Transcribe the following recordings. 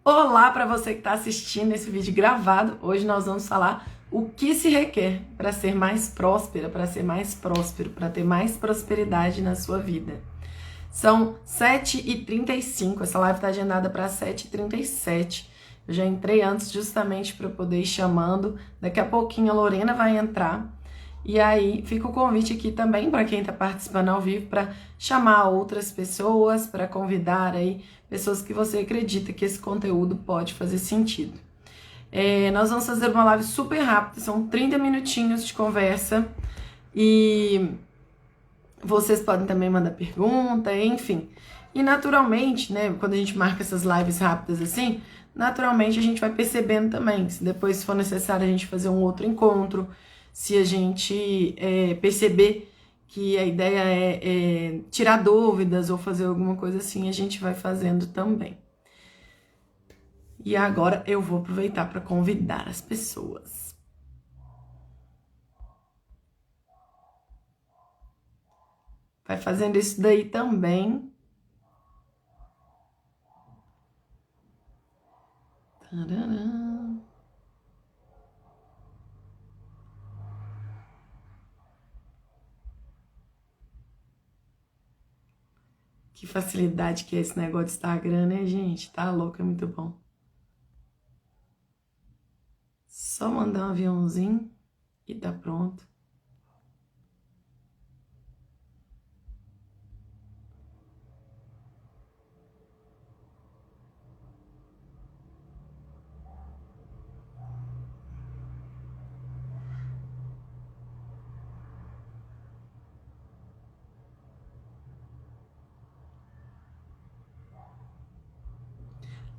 Olá para você que está assistindo esse vídeo gravado. Hoje nós vamos falar o que se requer para ser mais próspera, para ser mais próspero, para ter mais prosperidade na sua vida. São 7h35, essa live está agendada para 7h37. Eu já entrei antes justamente para poder ir chamando. Daqui a pouquinho a Lorena vai entrar. E aí fica o convite aqui também para quem está participando ao vivo para chamar outras pessoas, para convidar aí pessoas que você acredita que esse conteúdo pode fazer sentido. Nós vamos fazer uma live super rápida, são 30 minutinhos de conversa e vocês podem também mandar pergunta, enfim. E naturalmente, né, quando a gente marca essas lives rápidas assim, naturalmente a gente vai percebendo também, se depois se for necessário a gente fazer um outro encontro, se a gente perceber que a ideia é tirar dúvidas ou fazer alguma coisa assim, a gente vai fazendo também. E agora eu vou aproveitar para convidar as pessoas. Vai fazendo isso daí também. Tadã. Que facilidade que é esse negócio de Instagram, né, gente? Tá louco, é muito bom. Só mandar um aviãozinho e tá pronto.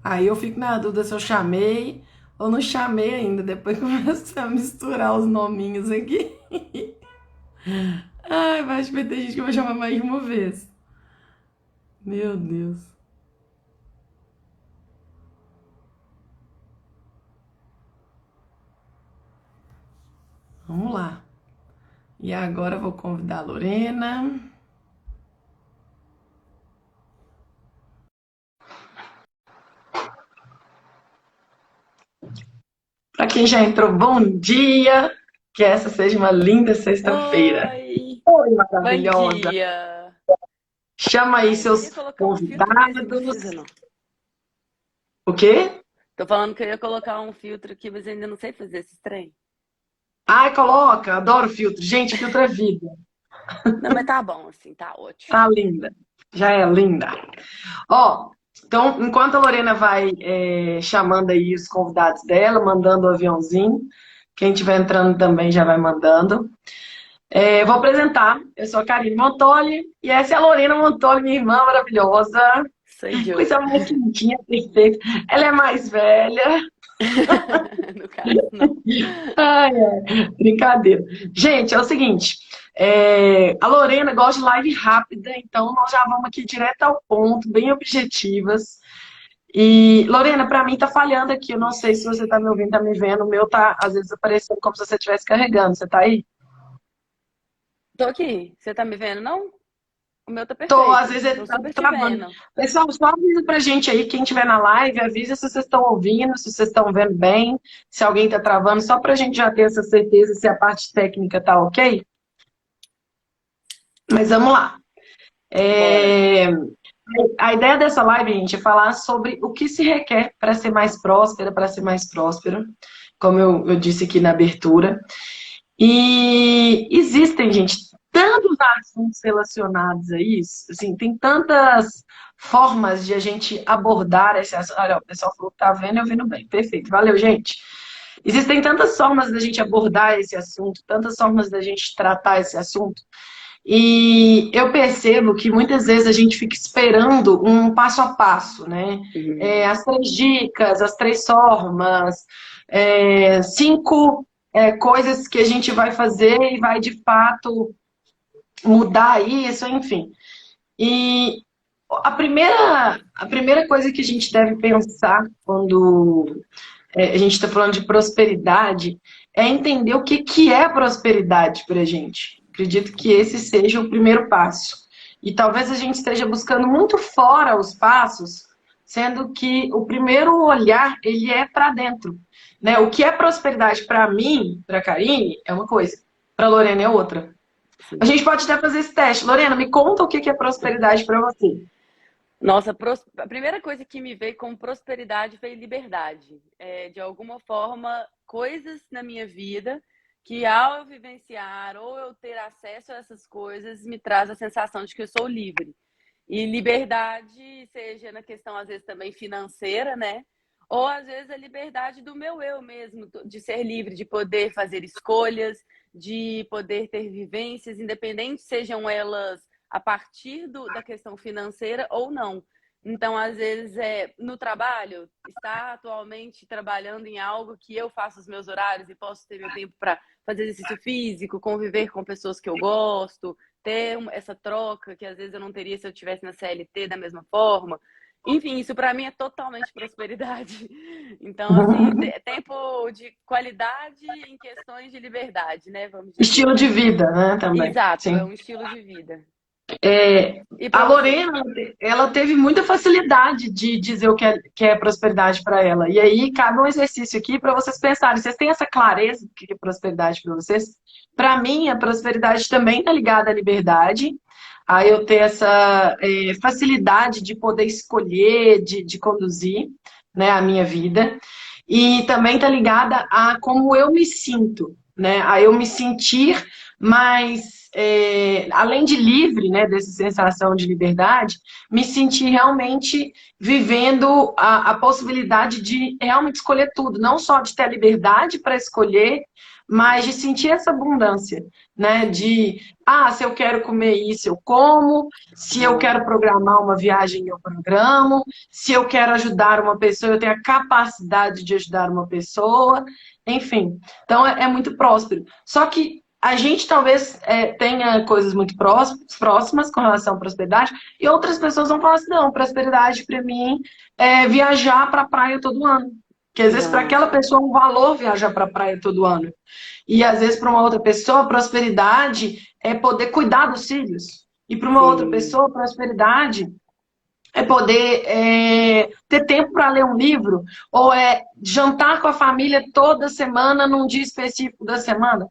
Aí eu fico na dúvida se eu chamei ou não chamei ainda. Depois começa a misturar os nominhos aqui. Ai, acho que vai ter gente que vai chamar mais de uma vez. Meu Deus. Vamos lá. E agora eu vou convidar a Lorena. Para quem já entrou, bom dia. Que essa seja uma linda sexta-feira. Oi, Oi, bom maravilhosa. dia. Chama aí Eu queria seus colocar um filtro, mas não precisa convidados. não. O quê? Tô falando que eu ia colocar um filtro aqui, mas ainda não sei fazer esse trem. Ai, coloca. Adoro filtro. Gente, filtro é vida. Não, mas tá bom assim, tá Tá ótimo. linda. Já é linda. Ó, então, enquanto a Lorena vai chamando aí os convidados dela, mandando o aviãozinho, quem estiver entrando também já vai mandando. Vou apresentar, eu sou a Karine Montoli e essa é a Lorena Montoli, minha irmã maravilhosa, Sou eu. coisa mais quentinha, perfeita. Ela é mais velha. No caso, não. Ai, ai, brincadeira. Gente, é o seguinte, a Lorena gosta de live rápida, então nós já vamos aqui direto ao ponto, bem objetivas. E, Lorena, pra mim tá falhando aqui. Eu não sei se você tá me ouvindo, tá me vendo. O meu tá, às vezes, aparecendo como se você estivesse carregando. Você tá aí? Tô aqui. Você tá me vendo, não? O meu tá Tô, às perfeito. vezes ele Tô tá super te travando. vendo. Pessoal, só avisa pra gente aí, quem estiver na live, avisa se vocês estão ouvindo, se vocês estão vendo bem, se alguém tá travando, só pra gente já ter essa certeza se a parte técnica tá ok. Mas vamos lá. Bora. É, A ideia dessa live, gente, é falar sobre o que se requer para ser mais próspera, para ser mais próspero, como eu disse aqui na abertura. E existem, gente, tantos assuntos relacionados a isso, assim, tem tantas formas de a gente abordar esse assunto. Olha, o pessoal falou que tá vendo e ouvindo bem. Perfeito, valeu, gente. Existem tantas formas da gente abordar esse assunto, tantas formas da gente tratar esse assunto, e eu percebo que muitas vezes a gente fica esperando um passo a passo, né? Uhum. As 3 dicas, as 3 formas, 5 coisas que a gente vai fazer e vai de fato mudar isso, enfim. E a primeira coisa que a gente deve pensar quando a gente está falando de prosperidade é entender o que, que é prosperidade para a gente. Acredito que esse seja o primeiro passo. E talvez a gente esteja buscando muito fora os passos, sendo que o primeiro olhar, ele é para dentro, né? O que é prosperidade para mim, para Karine, é uma coisa, para Lorena é outra. A Sim. gente pode até fazer esse teste. Lorena, me conta o que é prosperidade para você. Nossa, a primeira coisa que me veio como prosperidade foi liberdade. De alguma forma, coisas na minha vida que ao eu vivenciar ou eu ter acesso a essas coisas me traz a sensação de que eu sou livre. E liberdade, seja na questão às vezes também financeira, né? Ou às vezes a liberdade do meu eu mesmo, de ser livre, de poder fazer escolhas, de poder ter vivências, independente sejam elas a partir da questão financeira ou não. Então, às vezes, no trabalho, estar atualmente trabalhando em algo que eu faço os meus horários e posso ter meu tempo para fazer exercício físico, conviver com pessoas que eu gosto, ter essa troca que às vezes eu não teria se eu tivesse na CLT da mesma forma. Enfim, isso para mim é totalmente prosperidade. Então, assim, tempo de qualidade em questões de liberdade, né? Vamos dizer. Estilo de vida, né, também. Exato, é Sim. um estilo de vida. E A para você? Lorena, ela teve muita facilidade de dizer o que é prosperidade para ela. E aí, cabe um exercício aqui para vocês pensarem. Vocês têm essa clareza do que é prosperidade para vocês? Para mim, a prosperidade também está ligada à liberdade. Aí eu ter essa facilidade de poder escolher, de conduzir, né, a minha vida. E também está ligada a como eu me sinto, né? A eu me sentir mais, além de livre, né, dessa sensação de liberdade, me sentir realmente vivendo a possibilidade de realmente escolher tudo, não só de ter a liberdade para escolher, mas de sentir essa abundância, né? Sim. De, se eu quero comer isso, eu como, se eu Aham. quero programar uma viagem, eu programo, se eu quero ajudar uma pessoa, eu tenho a capacidade de ajudar uma pessoa, enfim. Então é muito próspero. Só que a gente talvez tenha coisas muito próximas com relação à prosperidade, e outras pessoas vão falar assim, não, prosperidade para mim é viajar para a praia todo ano. Que às vezes para Aham. aquela pessoa é um valor viajar para a praia todo ano. E às vezes para uma outra pessoa, prosperidade é poder cuidar dos filhos. E para uma outra Sim. pessoa, prosperidade é poder ter tempo para ler um livro, ou é jantar com a família toda semana num dia específico da semana.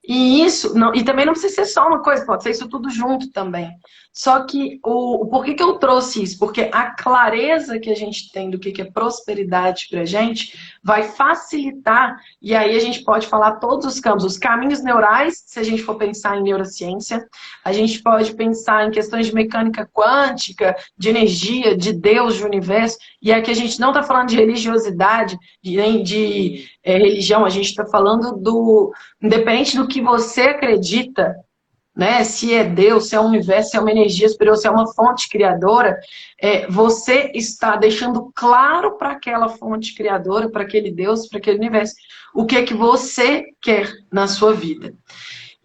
E isso, não, e também não precisa ser só uma coisa, pode ser isso tudo junto também. Só que por que eu trouxe isso? Porque a clareza que a gente tem do que é prosperidade para a gente vai facilitar, e aí a gente pode falar todos os campos, os caminhos neurais, se a gente for pensar em neurociência, a gente pode pensar em questões de mecânica quântica, de energia, de Deus, de universo, e aqui a gente não está falando de religiosidade, nem de religião, a gente está falando independente do que você acredita, né? Se é Deus, se é um universo, se é uma energia superior, se é uma fonte criadora, você está deixando claro para aquela fonte criadora, para aquele Deus, para aquele universo, o que é que você quer na sua vida.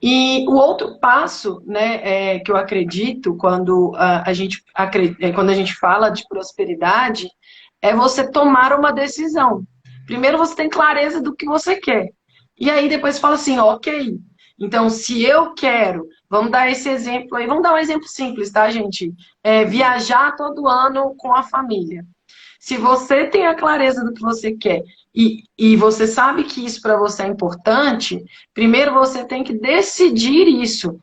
E o outro passo, né, que eu acredito quando quando a gente fala de prosperidade, é você tomar uma decisão. Primeiro você tem clareza do que você quer. E aí depois fala assim, ok, então se eu quero, vamos dar esse exemplo aí, vamos dar um exemplo simples, tá, gente? Viajar todo ano com a família. Se você tem a clareza do que você quer e você sabe que isso para você é importante, primeiro você tem que decidir isso.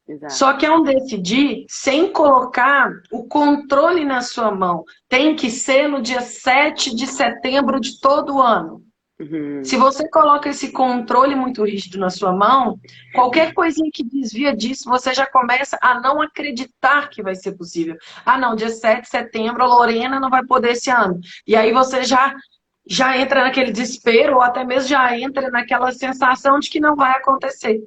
Exato. Só que é um decidir sem colocar o controle na sua mão. Tem que ser no dia 7 de setembro de todo ano. Se Uhum. você coloca esse controle muito rígido na sua mão, qualquer coisinha que desvia disso, você já começa a não acreditar que vai ser possível. Ah, não, dia 7 de setembro a Lorena não vai poder esse ano. E aí você já entra naquele desespero, ou até mesmo já entra naquela sensação de que não vai acontecer.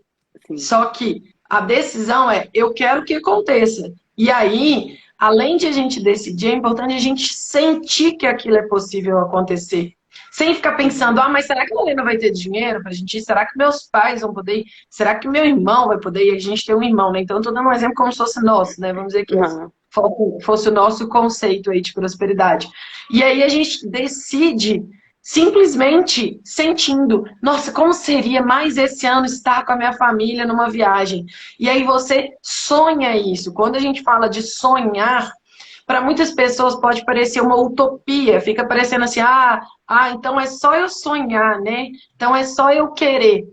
Sim. Só que a decisão é, eu quero que aconteça. E aí, além de a gente decidir, é importante a gente sentir que aquilo é possível acontecer. Sem ficar pensando, Uhum. mas será que a Lorena vai ter dinheiro pra gente ir? Será que meus pais vão poder ir? Será que meu irmão vai poder ir? A gente tem um irmão, né? Então, eu tô dando um exemplo como se fosse nosso, né? Vamos dizer que Uhum. fosse o nosso conceito aí de prosperidade. E aí a gente decide simplesmente sentindo, nossa, como seria mais esse ano estar com a minha família numa viagem? E aí você sonha isso. Quando a gente fala de sonhar, para muitas pessoas pode parecer uma utopia, fica parecendo assim, então é só eu sonhar, né? Então é só eu querer.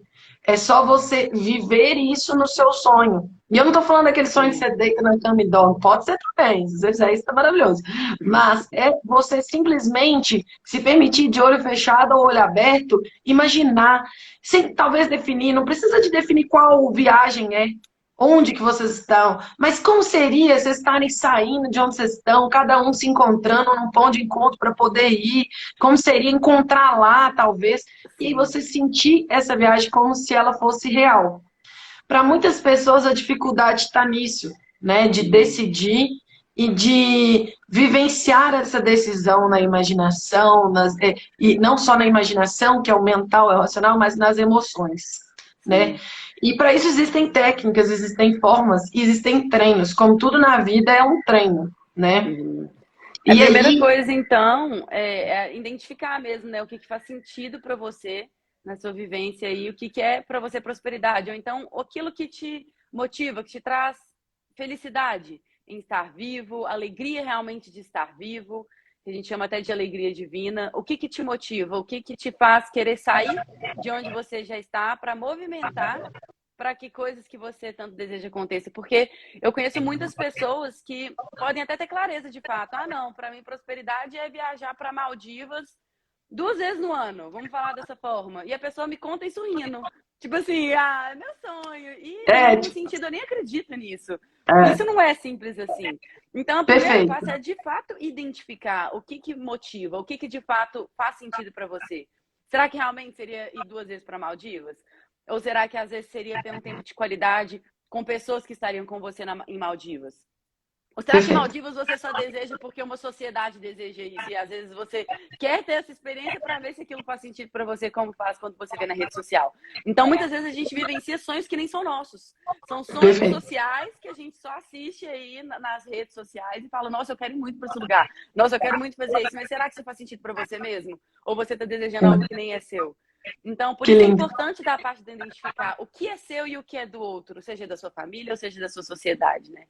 É só você viver isso no seu sonho. E eu não tô falando daquele sonho que Sim. você deita na cama e dorme. Pode ser também, se você fizer isso, tá maravilhoso. Mas é você simplesmente se permitir de olho fechado ou olho aberto, imaginar, sem talvez definir, não precisa de definir qual viagem é, onde que vocês estão, mas como seria vocês estarem saindo de onde vocês estão, cada um se encontrando num ponto de encontro para poder ir, como seria encontrar lá, talvez, e aí Sim. você sentir essa viagem como se ela fosse real. Para muitas pessoas a dificuldade está nisso, né, de decidir e de vivenciar essa decisão na imaginação, e não só na imaginação, que é o mental, é o racional, mas nas emoções, né? Sim. E para isso existem técnicas, existem formas, existem treinos. Como tudo na vida é um treino, né? Uhum. A E primeira aí, coisa, então, é identificar mesmo, né, o que que faz sentido para você na sua vivência e o que que é para você prosperidade, ou então aquilo que te motiva, que te traz felicidade em estar vivo, alegria realmente de estar vivo, que a gente chama até de alegria divina. O que que te motiva? O que que te faz querer sair de onde você já está para movimentar para que coisas que você tanto deseja aconteçam? Porque eu conheço muitas pessoas que podem até ter clareza de fato. Ah, não, para mim prosperidade é viajar para Maldivas 2 vezes no ano, vamos falar dessa forma. E a pessoa me conta isso rindo. Tipo assim, é meu sonho. E no é, fundo tipo, sentido, eu nem acredito nisso. Isso é, não é simples assim. Então, o primeiro perfeito. passo é de fato identificar o que que motiva, o que que de fato faz sentido para você. Será que realmente seria ir 2 vezes para Maldivas? Ou será que às vezes seria ter um tempo de qualidade com pessoas que estariam com você em Maldivas? Ou será que Perfeito. Maldivas você só deseja porque uma sociedade deseja isso? E às vezes você quer ter essa experiência para ver se aquilo faz sentido para você, como faz quando você vê na rede social. Então, muitas vezes a gente vivencia sonhos que nem são nossos. São sonhos Perfeito. sociais que a gente só assiste aí nas redes sociais e fala: nossa, eu quero ir muito para esse lugar. Nossa, eu quero muito fazer isso. Mas será que isso faz sentido para você mesmo? Ou você está desejando algo que nem é seu? Então, por Que isso é lindo. importante da parte de identificar o que é seu e o que é do outro, seja da sua família ou seja da sua sociedade, né?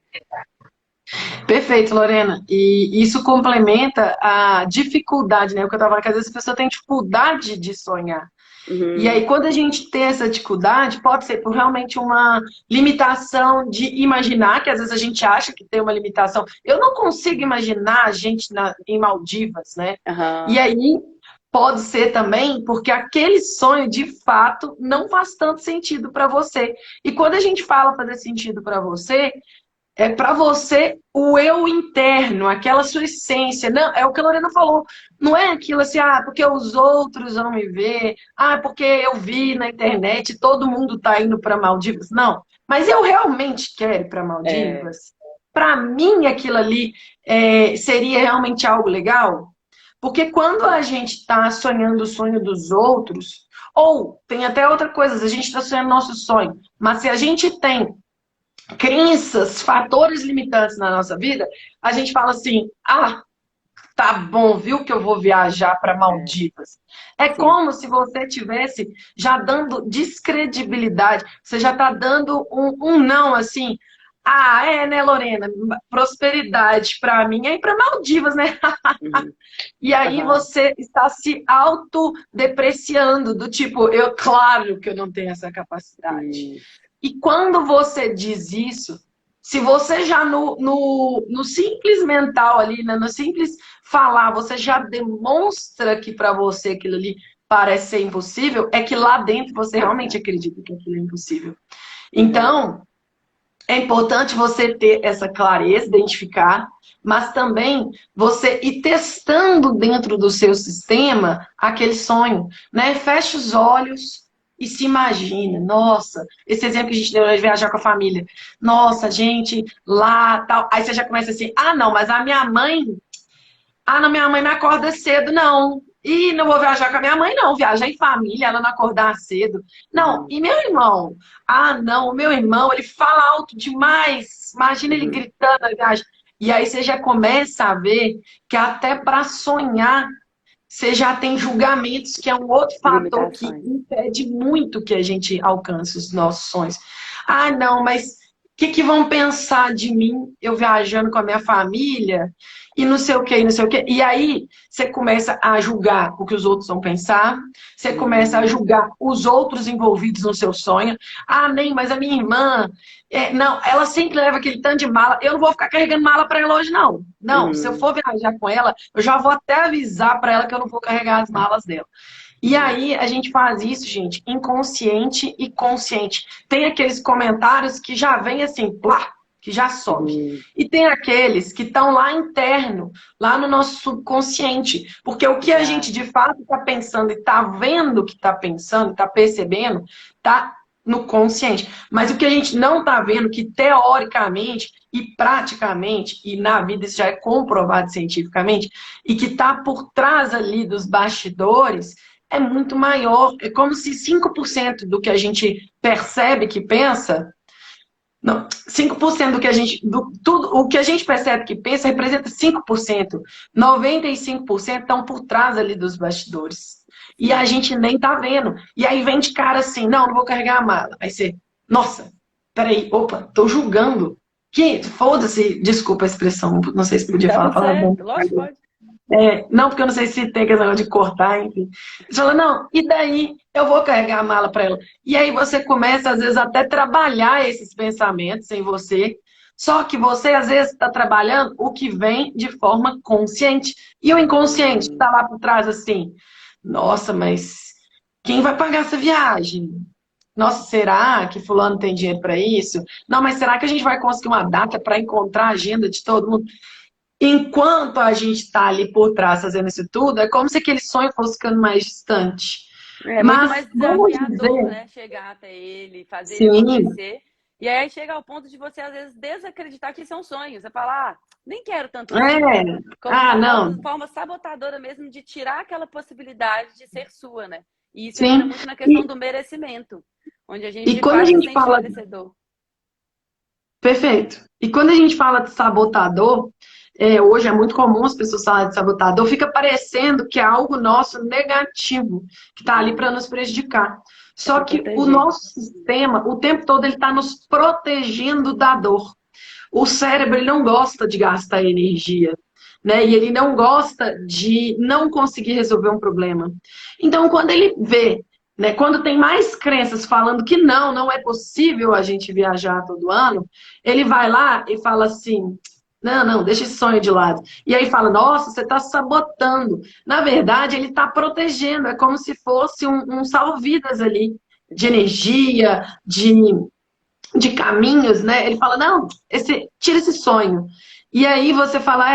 Perfeito, Lorena. E isso complementa a dificuldade, né? O que eu estava falando, que às vezes a pessoa tem dificuldade de sonhar. E Uhum. aí, quando a gente tem essa dificuldade, pode ser por realmente uma limitação de imaginar, que às vezes a gente acha que tem uma limitação. Eu não consigo imaginar a gente em Maldivas, né? E Aham. aí, pode ser também porque aquele sonho, de fato, não faz tanto sentido para você. E quando a gente fala fazer sentido para você, é para você o eu interno, aquela sua essência. Não, é o que a Lorena falou. Não é aquilo assim, porque os outros vão me ver, porque eu vi na internet, todo mundo está indo para Maldivas. Não, mas eu realmente quero ir para É, Maldivas. Para mim, aquilo ali seria realmente algo legal. Porque quando a gente está sonhando o sonho dos outros, ou tem até outra coisa, a gente está sonhando nosso sonho, mas se a gente tem crenças, fatores limitantes na nossa vida, a gente fala assim: tá bom, viu que eu vou viajar para é, Maldivas. É sim. como se você tivesse já dando descredibilidade, você já está dando um não assim. Né, Lorena? Prosperidade para mim é ir para Maldivas, né? Uhum. E aí Aham. você está se autodepreciando, do tipo, claro que eu não tenho essa capacidade. Isso. E quando você diz isso, se você já no simples mental ali, né, no simples falar, você já demonstra que para você aquilo ali parece ser impossível, é que lá dentro você realmente Exato. acredita que aquilo é impossível. Uhum. Então, é importante você ter essa clareza, identificar, mas também você ir testando dentro do seu sistema aquele sonho, né? Fecha os olhos e se imagina. Nossa, esse exemplo que a gente deu de viajar com a família. Nossa, gente, lá, tal. Aí você já começa assim: não, mas a minha mãe não, minha mãe me acorda cedo, não. E não vou viajar com a minha mãe, não. Viajar em família, ela não acordar cedo. Não. Uhum. E meu irmão? Não, o meu irmão, ele fala alto demais. Imagina ele Uhum. gritando na viagem. E aí você já começa a ver que até para sonhar, você já tem julgamentos, que é um outro fator que Limitações. impede muito que a gente alcance os nossos sonhos. Não, mas que vão pensar de mim, eu viajando com a minha família, e não sei o que, e não sei o que. E aí você começa a julgar o que os outros vão pensar, você começa a julgar os outros envolvidos no seu sonho. Ah, nem, mas a minha irmã, não, ela sempre leva aquele tanto de mala, eu não vou ficar carregando mala para ela hoje, não. Não, se eu for viajar com ela, eu já vou até avisar para ela que eu não vou carregar as malas dela. E aí a gente faz isso, gente, inconsciente e consciente. Tem aqueles comentários que já vem assim, plá, que já sobe. E tem aqueles que estão lá interno, lá no nosso subconsciente. Porque o que a gente de fato está pensando e está vendo que está pensando, está percebendo, está no consciente. Mas o que a gente não está vendo, que teoricamente e praticamente, e na vida isso já é comprovado cientificamente, e que está por trás ali dos bastidores, é muito maior. É como se 5% do que a gente percebe que pensa, não, 5% do que a gente, tudo, o que a gente percebe que pensa representa 5%. 95% estão por trás ali dos bastidores. E a gente nem tá vendo. E aí vem de cara assim, não vou carregar a mala. Aí você, nossa, peraí, opa, tô julgando. Que foda-se, desculpa a expressão, não sei se podia Tá falar tudo palavrão. certo, lógico, pode. Não, porque eu não sei se tem aquele negócio de cortar, enfim. Você fala, não, e daí eu vou carregar a mala para ela. E aí você começa, às vezes, até trabalhar esses pensamentos em você. Só que você, às vezes, está trabalhando o que vem de forma consciente. E o inconsciente está lá por trás assim, nossa, mas quem vai pagar essa viagem? Nossa, será que fulano tem dinheiro para isso? Não, mas será que a gente vai conseguir uma data para encontrar a agenda de todo mundo? Enquanto a gente está ali por trás fazendo isso tudo, é como se aquele sonho fosse ficando mais distante. É muito Mas, mais vamos desafiador, dizer, né? Chegar até ele, fazer ele sim, acontecer. E aí chega ao ponto de você, às vezes, desacreditar que isso é um sonho. Você fala, nem quero tanto assim. Como uma não, forma sabotadora mesmo de tirar aquela possibilidade de ser sua, né? E isso entra sim. muito na questão E, do merecimento, onde a gente e de quando a fato se gente sente fala, merecedor. perfeito. E quando a gente fala de sabotador, hoje é muito comum as pessoas falarem de sabotador, fica parecendo que é algo nosso negativo, que está ali para nos prejudicar. É Só para que o proteger. nosso sistema, o tempo todo, ele está nos protegendo da dor. O cérebro ele não gosta de gastar energia, né? E ele não gosta de não conseguir resolver um problema. Então, quando ele vê, né, quando tem mais crenças falando que não é possível a gente viajar todo ano, ele vai lá e fala assim: não, deixa esse sonho de lado. E aí fala: nossa, você está sabotando. Na verdade, ele está protegendo, é como se fosse um salva-vidas ali, de energia, de caminhos, né? Ele fala, não, tira esse sonho. E aí você fala,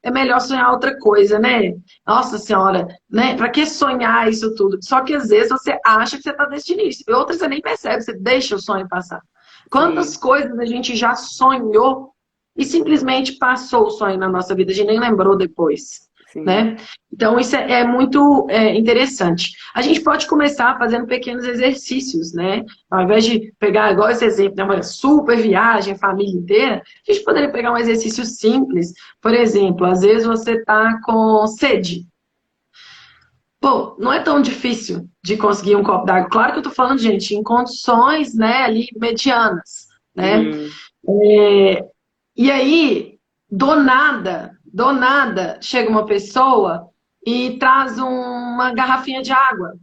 é melhor sonhar outra coisa, né? Nossa Senhora, né? Para que sonhar isso tudo? Só que às vezes você acha que você está desde o início. E outras você nem percebe, você deixa o sonho passar. Quantas Sim. coisas a gente já sonhou e simplesmente passou o sonho na nossa vida, a gente nem lembrou depois, Sim. né? Então isso é muito interessante. A gente pode começar fazendo pequenos exercícios, né? Ao invés de pegar igual esse exemplo, né, uma super viagem, família inteira, a gente poderia pegar um exercício simples. Por exemplo, às vezes você está com sede. Pô, não é tão difícil de conseguir um copo d'água. Claro que eu tô falando, gente, em condições, né, ali medianas, né? Uhum. E aí, do nada, chega uma pessoa e traz uma garrafinha de água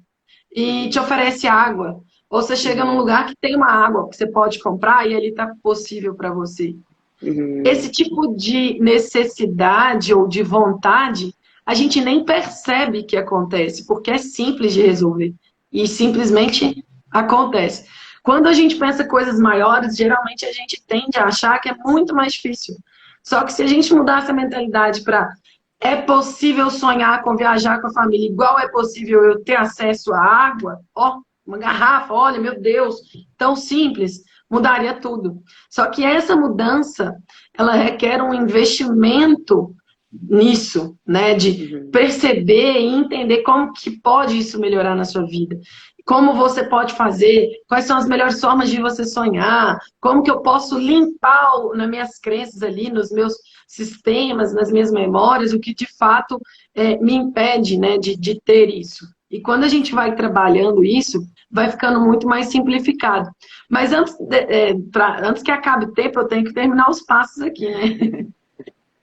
e te Uhum. oferece água. Ou você chega num Uhum. lugar que tem uma água que você pode comprar e ali está possível para você. Uhum. Esse tipo de necessidade ou de vontade, a gente nem percebe que acontece, porque é simples de resolver. E simplesmente acontece. Quando a gente pensa coisas maiores, geralmente a gente tende a achar que é muito mais difícil. Só que se a gente mudar essa mentalidade para é possível sonhar com viajar com a família, igual é possível eu ter acesso à água, ó, uma garrafa, olha, meu Deus, tão simples, mudaria tudo. Só que essa mudança, ela requer um investimento nisso, né? De Uhum. perceber e entender como que pode isso melhorar na sua vida. Como você pode fazer, quais são as melhores formas de você sonhar, como que eu posso limpar nas minhas crenças ali, nos meus sistemas, nas minhas memórias, o que de fato me impede, né, de ter isso. E quando a gente vai trabalhando isso, vai ficando muito mais simplificado. Mas antes que acabe o tempo, eu tenho que terminar os passos aqui, né?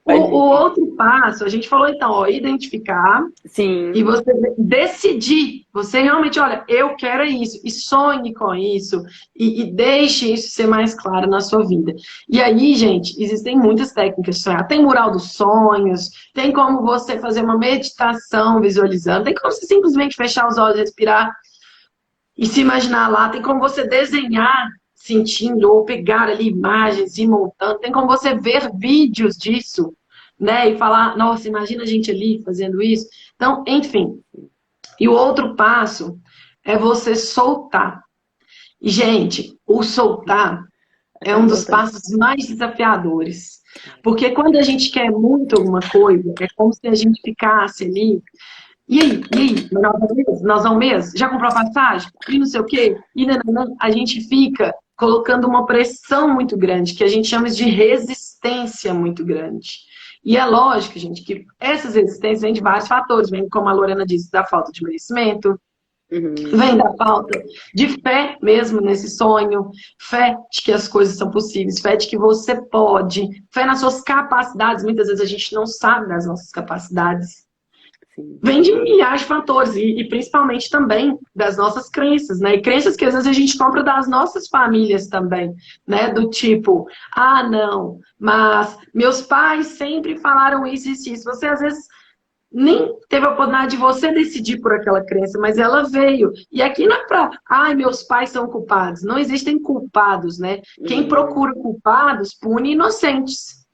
O outro passo, a gente falou então, ó, identificar e Sim. você decidir. Você realmente, olha, eu quero isso, e sonhe com isso, e deixe isso ser mais claro na sua vida. E aí, gente, existem muitas técnicas de sonhar. Tem mural dos sonhos, tem como você fazer uma meditação visualizando, tem como você simplesmente fechar os olhos, respirar e se imaginar lá, tem como você desenhar sentindo ou pegar ali imagens e montando, tem como você ver vídeos disso, né? E falar, nossa, imagina a gente ali fazendo isso. Então, enfim. E o outro passo é você soltar. E, gente, o soltar É é tão um dos importante. passos mais desafiadores. Porque quando a gente quer muito alguma coisa, é como se a gente ficasse ali. E aí? E aí? Nós vamos mesmo? Nós vamos mesmo? Já comprou a passagem? E não sei o quê? E nananã, a gente fica colocando uma pressão muito grande, que a gente chama de resistência muito grande. E é lógico, gente, que essas resistências vêm de vários fatores, vem, como a Lorena disse, da falta de merecimento, Uhum. vem da falta de fé mesmo nesse sonho, fé de que as coisas são possíveis, fé de que você pode, fé nas suas capacidades. Muitas vezes a gente não sabe das nossas capacidades. Sim. Vem de milhares de fatores, e principalmente também das nossas crenças, né? E crenças que às vezes a gente compra das nossas famílias também, né? Do tipo, ah, não, mas meus pais sempre falaram isso e isso. Você às vezes nem teve a oportunidade de você decidir por aquela crença, mas ela veio. E aqui não é para, ai, meus pais são culpados. Não existem culpados, né? Quem Uhum. procura culpados pune inocentes.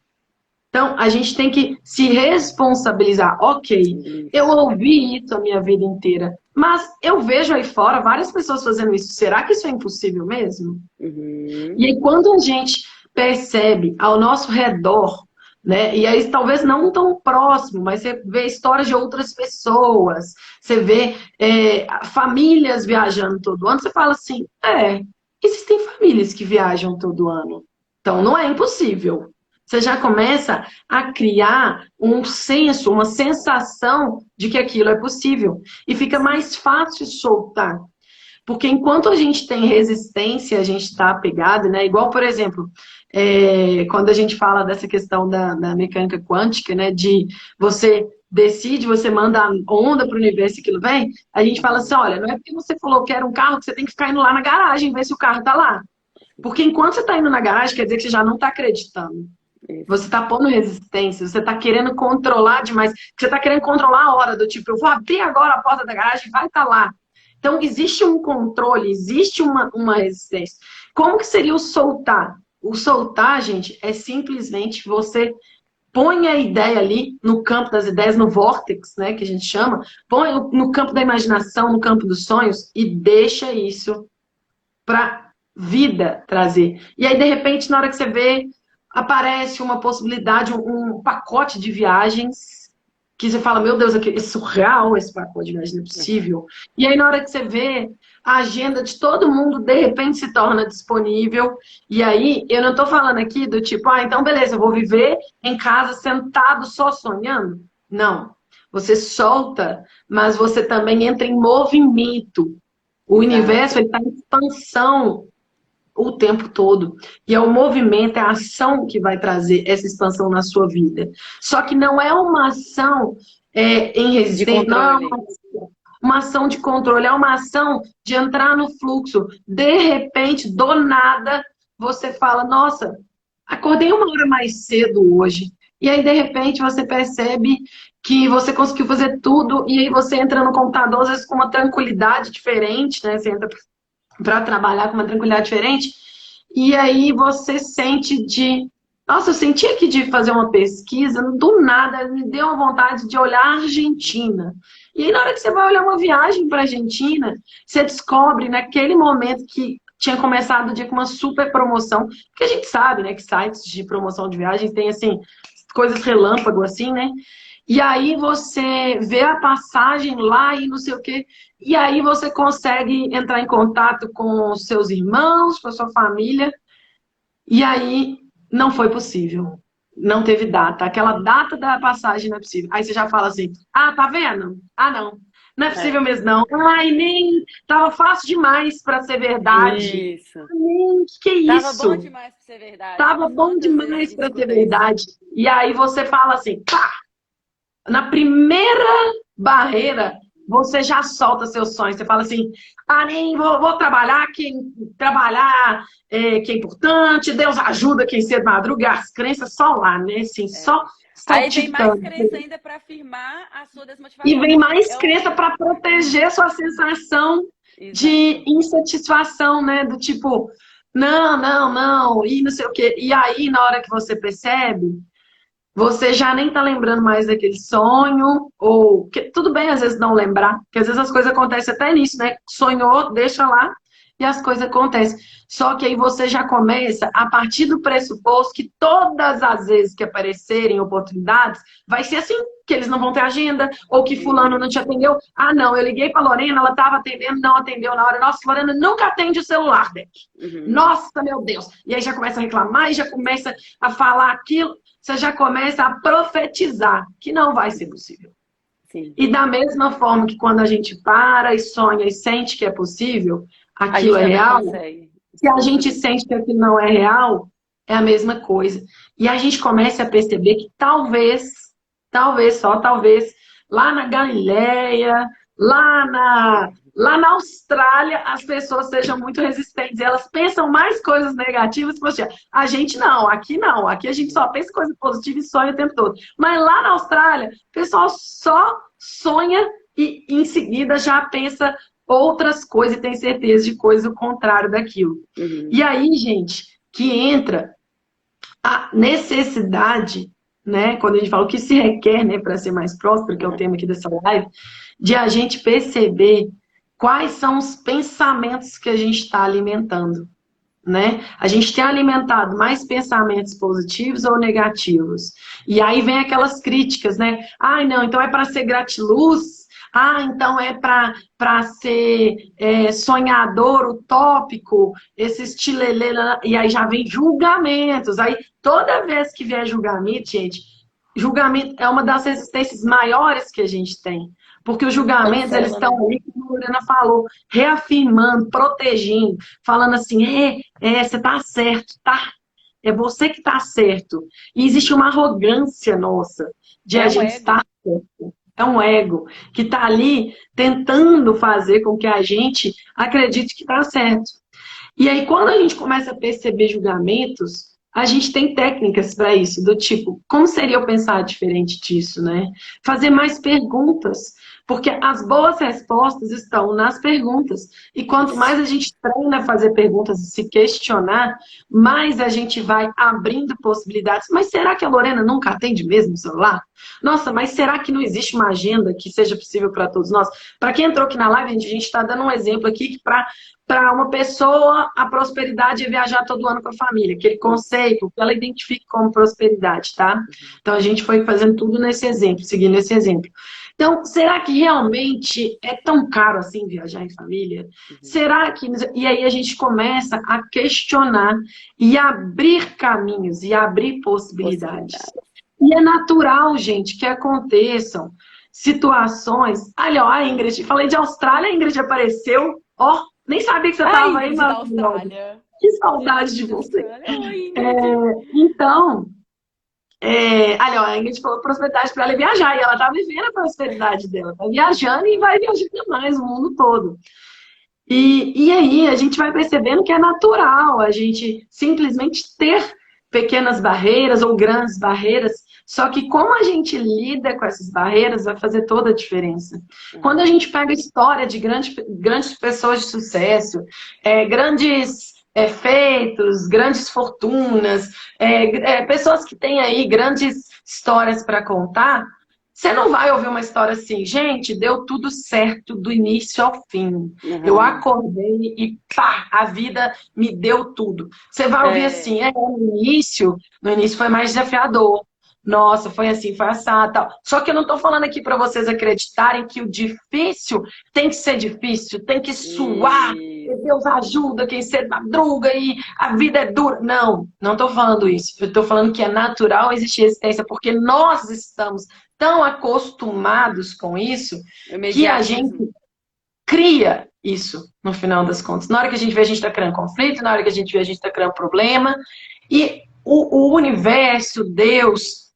Então, a gente tem que se responsabilizar. Ok, eu Isso. ouvi isso a minha vida inteira, mas eu vejo aí fora várias pessoas fazendo isso. Será que isso é impossível mesmo? Uhum. E aí, quando a gente percebe ao nosso redor, né? E aí, talvez não tão próximo, mas você vê histórias de outras pessoas, você vê famílias viajando todo ano, você fala assim: existem famílias que viajam todo ano. Então, não é impossível. Você já começa a criar um senso, uma sensação de que aquilo é possível. E fica mais fácil soltar. Porque enquanto a gente tem resistência, a gente está apegado, né? Igual, por exemplo, quando a gente fala dessa questão da mecânica quântica, né? De você decide, você manda a onda para o universo e aquilo vem, a gente fala assim, olha, não é porque você falou que era um carro que você tem que ficar indo lá na garagem ver se o carro está lá. Porque enquanto você está indo na garagem, quer dizer que você já não está acreditando. Isso. Você está pondo resistência, você está querendo controlar demais. Você está querendo controlar a hora do tipo, eu vou abrir agora a porta da garagem e vai estar lá. Então, existe um controle, existe uma resistência. Como que seria o soltar? O soltar, gente, é simplesmente você põe a ideia ali no campo das ideias, no vórtex, né, que a gente chama, põe no campo da imaginação, no campo dos sonhos e deixa isso para vida trazer. E aí, de repente, na hora que você vê, aparece uma possibilidade, um pacote de viagens que você fala, meu Deus, é surreal esse pacote de viagens, não é possível. E aí, na hora que você vê, a agenda de todo mundo, de repente, se torna disponível. E aí, eu não estou falando aqui do tipo, então beleza, eu vou viver em casa sentado só sonhando. Não. Você solta, mas você também entra em movimento. O universo Exato. está em expansão o tempo todo. E é o movimento, é a ação que vai trazer essa expansão na sua vida. Só que não é uma ação em De resistência, não é controle. uma ação de controle, é uma ação de entrar no fluxo. De repente, do nada, você fala, nossa, acordei uma hora mais cedo hoje. E aí, de repente, você percebe que você conseguiu fazer tudo, e aí você entra no computador, às vezes, com uma tranquilidade diferente, né? Você entra para trabalhar com uma tranquilidade diferente. E aí você sente de. Nossa, eu senti aqui de fazer uma pesquisa, do nada me deu uma vontade de olhar a Argentina. E aí, na hora que você vai olhar uma viagem para a Argentina, você descobre naquele momento que tinha começado o dia com uma super promoção, porque a gente sabe, né, que sites de promoção de viagens tem assim coisas relâmpago assim, né? E aí você vê a passagem lá e não sei o quê. E aí você consegue entrar em contato com os seus irmãos, com a sua família. E aí não foi possível. Não teve data. Aquela data da passagem não é possível. Aí você já fala assim, tá vendo? Ah, não. Não é possível mesmo, não. Ai, nem tava fácil demais para ser verdade. Isso. Nem, que é Tava bom isso? demais pra ser verdade. Tava bom Quantas vezes a demais gente para ser escuta isso? verdade. E aí você fala assim, pá, na primeira barreira, você já solta seus sonhos. Você fala assim, ah, nem vou trabalhar, trabalhar que é importante, Deus ajuda quem cedo madruga, as crenças só lá, né? Assim, É. só Aí vem mais saltitando. crença ainda para afirmar a sua E desmotivação. vem mais É crença um. para proteger sua sensação de Exato. insatisfação, né? Do tipo, não, não, não, e não sei o quê. E aí, na hora que você percebe, você já nem tá lembrando mais daquele sonho, ou que, tudo bem às vezes não lembrar, porque às vezes as coisas acontecem até nisso, né? Sonhou, deixa lá e as coisas acontecem. Só que aí você já começa a partir do pressuposto que todas as vezes que aparecerem oportunidades, vai ser assim, que eles não vão ter agenda, ou que fulano não te Isso. atendeu. Ah, não, eu liguei pra Lorena, ela tava atendendo, não atendeu na hora. Nossa, Lorena nunca atende o celular, Deck. Uhum. Nossa, meu Deus. E aí já começa a reclamar e já começa a falar aquilo, você já começa a profetizar que não vai ser possível. Sim. E da mesma forma que quando a gente para e sonha e sente que é possível, A aquilo gente é também real, consegue. se a gente sente que aquilo não é real, é a mesma coisa. E a gente começa a perceber que talvez, só talvez, lá na Galileia, lá na Austrália, as pessoas sejam muito resistentes. Elas pensam mais coisas negativas que você. A gente não, aqui não. Aqui a gente só pensa coisa positiva e sonha o tempo todo. Mas lá na Austrália, o pessoal só sonha e em seguida já pensa outras coisas e tem certeza de coisa o contrário daquilo. Uhum. E aí, gente, que entra a necessidade, né, quando a gente fala o que se requer, né, para ser mais próspero, que é o tema aqui dessa live, de a gente perceber quais são os pensamentos que a gente está alimentando, né? A gente tem alimentado mais pensamentos positivos ou negativos. E aí vem aquelas críticas, né? Ah, não, então é para ser gratiluz. Ah, então é para ser sonhador, utópico, esse estilelê. E aí já vem julgamentos. Aí toda vez que vier julgamento, gente, julgamento é uma das resistências maiores que a gente tem. Porque os julgamentos, eles Cancela, estão né? ali, como a Lorena falou, reafirmando, protegendo, falando assim, você tá certo, tá? É você que tá certo. E existe uma arrogância nossa de É a um gente estar ego. certo. É um ego que tá ali tentando fazer com que a gente acredite que tá certo. E aí, quando a gente começa a perceber julgamentos, a gente tem técnicas para isso, do tipo, como seria eu pensar diferente disso, né? Fazer mais perguntas, porque as boas respostas estão nas perguntas. E quanto Isso. mais a gente treina a fazer perguntas e se questionar, mais a gente vai abrindo possibilidades. Mas será que a Lorena nunca atende mesmo o celular? Nossa, mas será que não existe uma agenda que seja possível para todos nós? Para quem entrou aqui na live, a gente está dando um exemplo aqui que para uma pessoa, a prosperidade é viajar todo ano com a família, aquele conceito que ela identifica como prosperidade, tá? Então a gente foi fazendo tudo nesse exemplo, seguindo esse exemplo. Então, será que realmente é tão caro assim viajar em família? Uhum. Será que. E aí a gente começa a questionar e abrir caminhos e abrir possibilidades. Possibilidade. E é natural, gente, que aconteçam situações. Olha, ó, a Ingrid, falei de Austrália, a Ingrid apareceu. Ó, nem sabia que você A estava aí, Ingrid da maravilhosa. Austrália. Que saudade de Ingrid da você. Austrália. Oi, Ingrid. Então, olha, ó, a Ingrid falou prosperidade para ela é viajar, e ela está vivendo a prosperidade dela. Está viajando e vai viajando mais o mundo todo. E aí a gente vai percebendo que é natural a gente simplesmente ter pequenas barreiras ou grandes barreiras, só que como a gente lida com essas barreiras vai fazer toda a diferença. Quando a gente pega a história de grandes pessoas de sucesso, grandes feitos, grandes fortunas, pessoas que têm aí grandes histórias para contar, você não vai ouvir uma história assim, gente, deu tudo certo do início ao fim. Eu Uhum. acordei e pá, a vida me deu tudo. Você vai ouvir É, assim, no início foi mais desafiador. Nossa, foi assim, foi assado, tal. Só que eu não estou falando aqui para vocês acreditarem que o difícil tem que ser difícil, tem que suar. isso. Deus ajuda quem cedo madruga e a vida é dura. Não, não estou falando isso. Eu estou falando que é natural existir resistência, porque nós estamos tão acostumados com isso O que a gente imediatismo. cria isso, no final das contas. Na hora que a gente vê, a gente está criando conflito, na hora que a gente vê, a gente está criando problema. E o universo, Deus,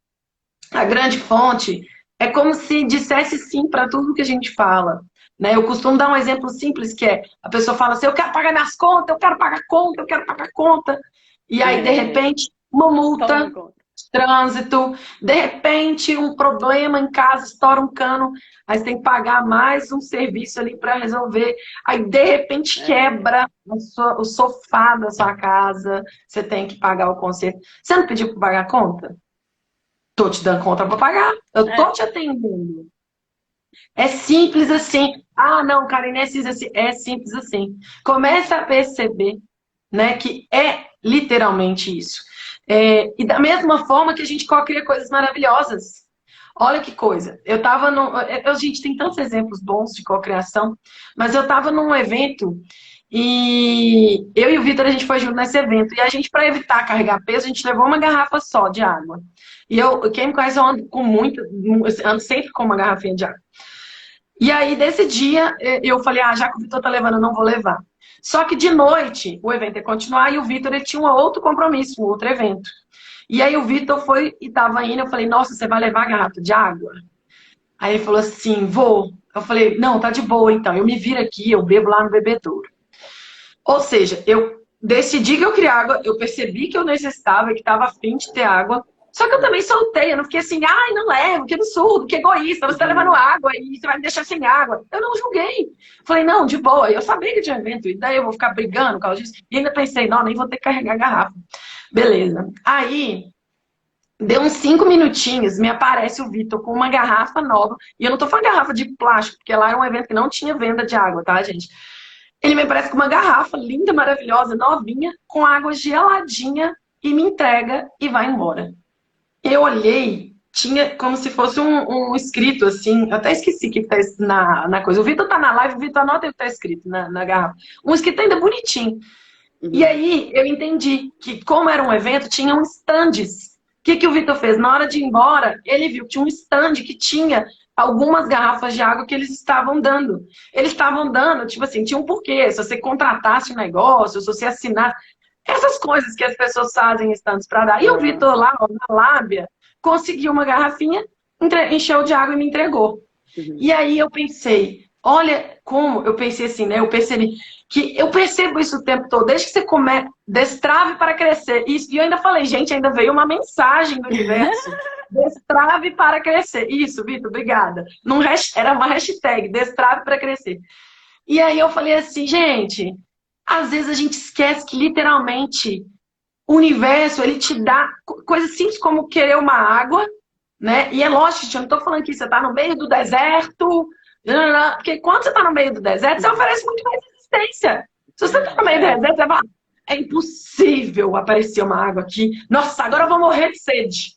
a grande fonte, é como se dissesse sim para tudo que a gente fala. Né? Eu costumo dar um exemplo simples, que é, a pessoa fala assim, eu quero pagar minhas contas, eu quero pagar conta, eu quero pagar conta. E aí, de É, repente, uma toma multa, conta. trânsito, de repente um problema em casa, estoura um cano, aí você tem que pagar mais um serviço ali para resolver, aí de repente É, quebra o sofá da sua casa, você tem que pagar o conserto. Você não pediu para pagar a conta? Tô te dando conta para pagar, eu tô é, te atendendo. É simples assim. Ah, não, Karine, é simples assim. Começa a perceber, né, que é literalmente isso. E da mesma forma que a gente cria coisas maravilhosas. Olha que coisa. Eu tava no. A gente tem tantos exemplos bons de cocriação, mas eu tava num evento e eu e o Vitor a gente foi junto nesse evento. E a gente, para evitar carregar peso, a gente levou uma garrafa só de água. E quem me conhece, eu ando com muita, ando sempre com uma garrafinha de água. E aí, desse dia, eu falei, ah, já que o Vitor tá levando, eu não vou levar. Só que de noite, o evento ia continuar e o Vitor, ele tinha um outro compromisso, um outro evento. E aí o Vitor foi e tava indo, eu falei, nossa, você vai levar a garrafa de água? Aí ele falou assim, vou. Eu falei, não, tá de boa então, eu me viro aqui, eu bebo lá no bebedouro. Ou seja, eu decidi que eu queria água, eu percebi que eu necessitava, que estava afim de ter água. Só que eu também soltei, eu não fiquei assim, ai, não levo, que absurdo, que egoísta, você tá levando uhum, água e você vai me deixar sem água. Eu não julguei. Falei, não, de boa, eu sabia que tinha evento, e daí eu vou ficar brigando por causa disso. E ainda pensei, não, nem vou ter que carregar a garrafa. Beleza. Aí, deu uns 5 minutinhos, me aparece o Vitor com uma garrafa nova, e eu não tô falando garrafa de plástico, porque lá era um evento que não tinha venda de água, tá, gente? Ele me parece com uma garrafa linda, maravilhosa, novinha, com água geladinha e me entrega e vai embora. Eu olhei, tinha como se fosse um escrito assim, eu até esqueci o que está na coisa. O Vitor tá na live, o Vitor anota o que tá escrito na garrafa. Um escrito ainda bonitinho. E uhum. aí eu entendi que, como era um evento, tinham stands. O que o Vitor fez? Na hora de ir embora, ele viu que tinha um stand que tinha algumas garrafas de água que eles estavam dando. Eles estavam dando, tipo assim, tinha um porquê. Se você contratasse um negócio, se você assinar. Essas coisas que as pessoas fazem em stands para dar. E o Aham, Vitor lá, ó, na lábia, conseguiu uma garrafinha, encheu de água e me entregou. uhum. E aí eu pensei, olha como eu pensei assim, né? Eu percebi que eu percebo isso o tempo todo, desde que você destrave para crescer. E eu ainda falei, gente, ainda veio uma mensagem do universo. Destrave para crescer. Isso, Vitor, obrigada. Era uma hashtag, destrave para crescer. E aí eu falei assim, gente, às vezes a gente esquece que literalmente o universo, ele te dá coisas simples como querer uma água, né? E é lógico, gente, eu não tô falando que você está no meio do deserto, porque quando você está no meio do deserto, você Uhum. oferece muito mais resistência. Se você está no meio do É, deserto, você fala, é impossível aparecer uma água aqui. Nossa, agora eu vou morrer de sede.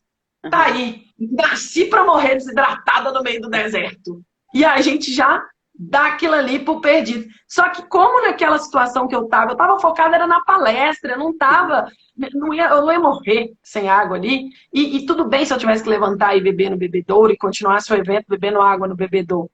Tá aham. aí, nasci para morrer desidratada no meio do deserto. E a gente já dá aquilo ali por perdido. Só que como naquela situação que eu tava focada era na palestra, eu não Uhum. tava, eu não ia morrer sem água ali. E tudo bem se eu tivesse que levantar e beber no bebedouro e continuar seu evento bebendo água no bebedouro.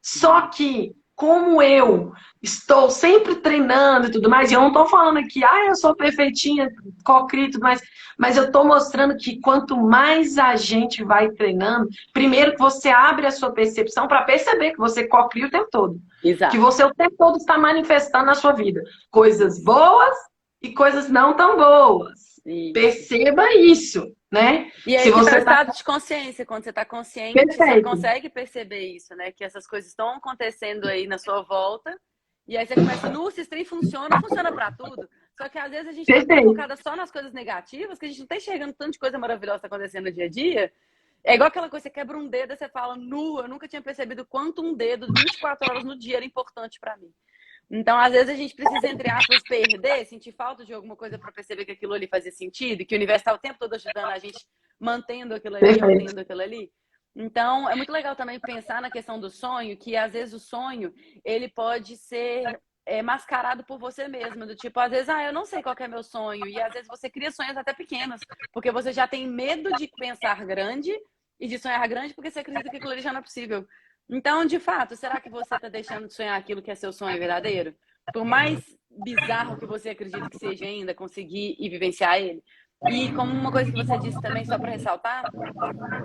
Só Uhum. que, como eu estou sempre treinando e tudo mais, e eu não estou falando aqui, ah, eu sou perfeitinha, cocri e tudo mais, mas eu estou mostrando que quanto mais a gente vai treinando, primeiro que você abre a sua percepção para perceber que você cocria o tempo todo. Que Exato. você o tempo todo está manifestando na sua vida coisas Isso. boas e coisas não tão boas. Isso. Perceba isso, né? E Se aí que tá você o está estado de consciência. Quando você tá consciente, você perfeito, consegue perceber isso, né? Que essas coisas estão acontecendo aí na sua volta. E aí você começa, no, esse trem funciona, funciona pra tudo. Só que às vezes a gente tá tão perfeito, focada só nas coisas negativas que a gente não tá enxergando tanto de coisa maravilhosa que tá acontecendo no dia a dia. É igual aquela coisa, você quebra um dedo e você fala, nu, eu nunca tinha percebido quanto um dedo 24 horas no dia era importante pra mim. Então, às vezes, a gente precisa, entre aspas, perder, sentir falta de alguma coisa para perceber que aquilo ali fazia sentido e que o universo está o tempo todo ajudando a gente, mantendo aquilo ali, perfeito. mantendo aquilo ali. Então, é muito legal também pensar na questão do sonho, que às vezes o sonho, ele pode ser mascarado por você mesma, do tipo, às vezes, ah, eu não sei qual que é meu sonho, e às vezes você cria sonhos até pequenos, porque você já tem medo de pensar grande e de sonhar grande porque você acredita que aquilo ali já não é possível. Então, de fato, será que você está deixando de sonhar aquilo que é seu sonho verdadeiro? Por mais bizarro que você acredite que seja ainda, conseguir e vivenciar ele. E como uma coisa que você disse também, só para ressaltar,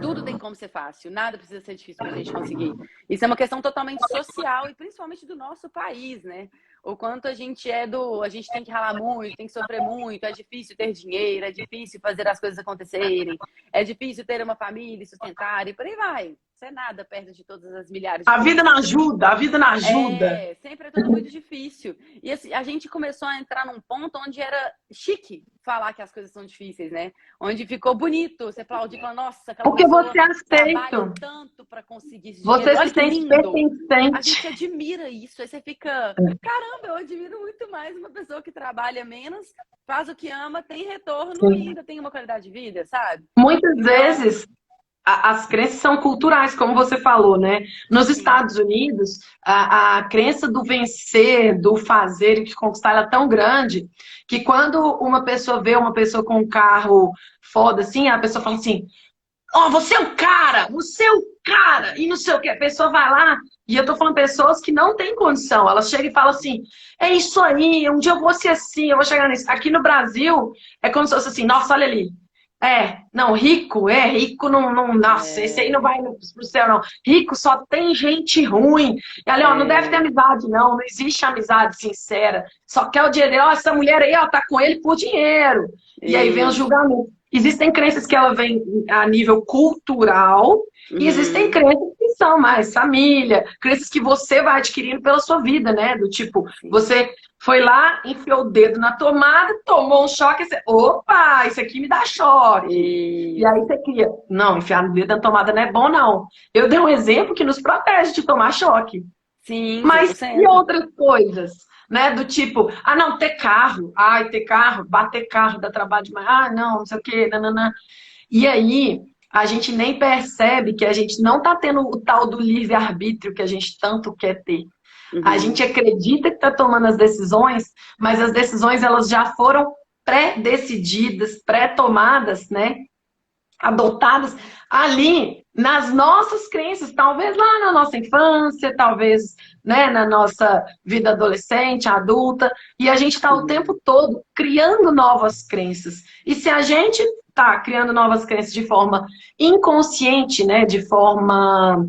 tudo tem como ser fácil, nada precisa ser difícil para a gente conseguir. Isso é uma questão totalmente social e principalmente do nosso país, né? O quanto a gente a gente tem que ralar muito, tem que sofrer muito, é difícil ter dinheiro, é difícil fazer as coisas acontecerem, é difícil ter uma família e sustentar, e por aí vai. Isso é nada perto de todas as milhares de A vida coisas. não ajuda, a vida não ajuda. Sempre é tudo muito difícil. E assim, a gente começou a entrar num ponto onde era chique falar que as coisas são difíceis, né? Onde ficou bonito você aplaudir e falar, nossa, aquela Porque pessoa você trabalha aceita. tanto para conseguir esse dinheiro. Você se Olha que sente lindo! A pertencente. gente admira isso. Aí você fica, caramba, eu admiro muito mais uma pessoa que trabalha menos, faz o que ama, tem retorno e Sim. ainda tem uma qualidade de vida, sabe? Muitas Então, vezes as crenças são culturais, como você falou, né? Nos sim. Estados Unidos, a crença do vencer, do fazer e de conquistar, ela é tão grande que quando uma pessoa vê uma pessoa com um carro foda assim, a pessoa fala assim: ó, você é o cara, e não sei o que. A pessoa vai lá, e eu tô falando pessoas que não têm condição. Elas chegam e falam assim: é isso aí, um dia eu vou ser assim, eu vou chegar nisso. Aqui no Brasil, é como se fosse assim: nossa, olha ali. Não, rico nossa, esse aí não vai pro céu, não. Rico só tem gente ruim. E ali, ó, não deve ter É, amizade, não existe amizade sincera. Só quer o dinheiro dele, ó, essa mulher aí, ó, tá com ele por dinheiro. E aí vem os isso. julgamentos. Existem crenças que ela vem a nível cultural e existem Uhum, crenças que são mais família, crenças que você vai adquirindo pela sua vida, né? Do tipo, sim. você foi lá, enfiou o dedo na tomada, tomou um choque, e você, opa, isso aqui me dá choque. E aí Isso. você cria, não, enfiar o dedo na tomada não é bom, não. Eu dei um exemplo que nos protege de tomar choque. Sim, cem Mas por e cento. outras coisas, né? Do tipo, ah, não, ter carro. Ai, ter carro, bater carro dá trabalho demais. Ah, não sei o quê, nananã. E aí, a gente nem percebe que a gente não tá tendo o tal do livre-arbítrio que a gente tanto quer ter. A gente Uhum. acredita que está tomando as decisões, mas as decisões elas já foram pré-decididas, pré-tomadas, né? Adotadas ali nas nossas crenças, talvez lá na nossa infância, talvez, né, na nossa vida adolescente, adulta, e a gente está o Uhum. tempo todo criando novas crenças. E se a gente está criando novas crenças de forma inconsciente, né, de forma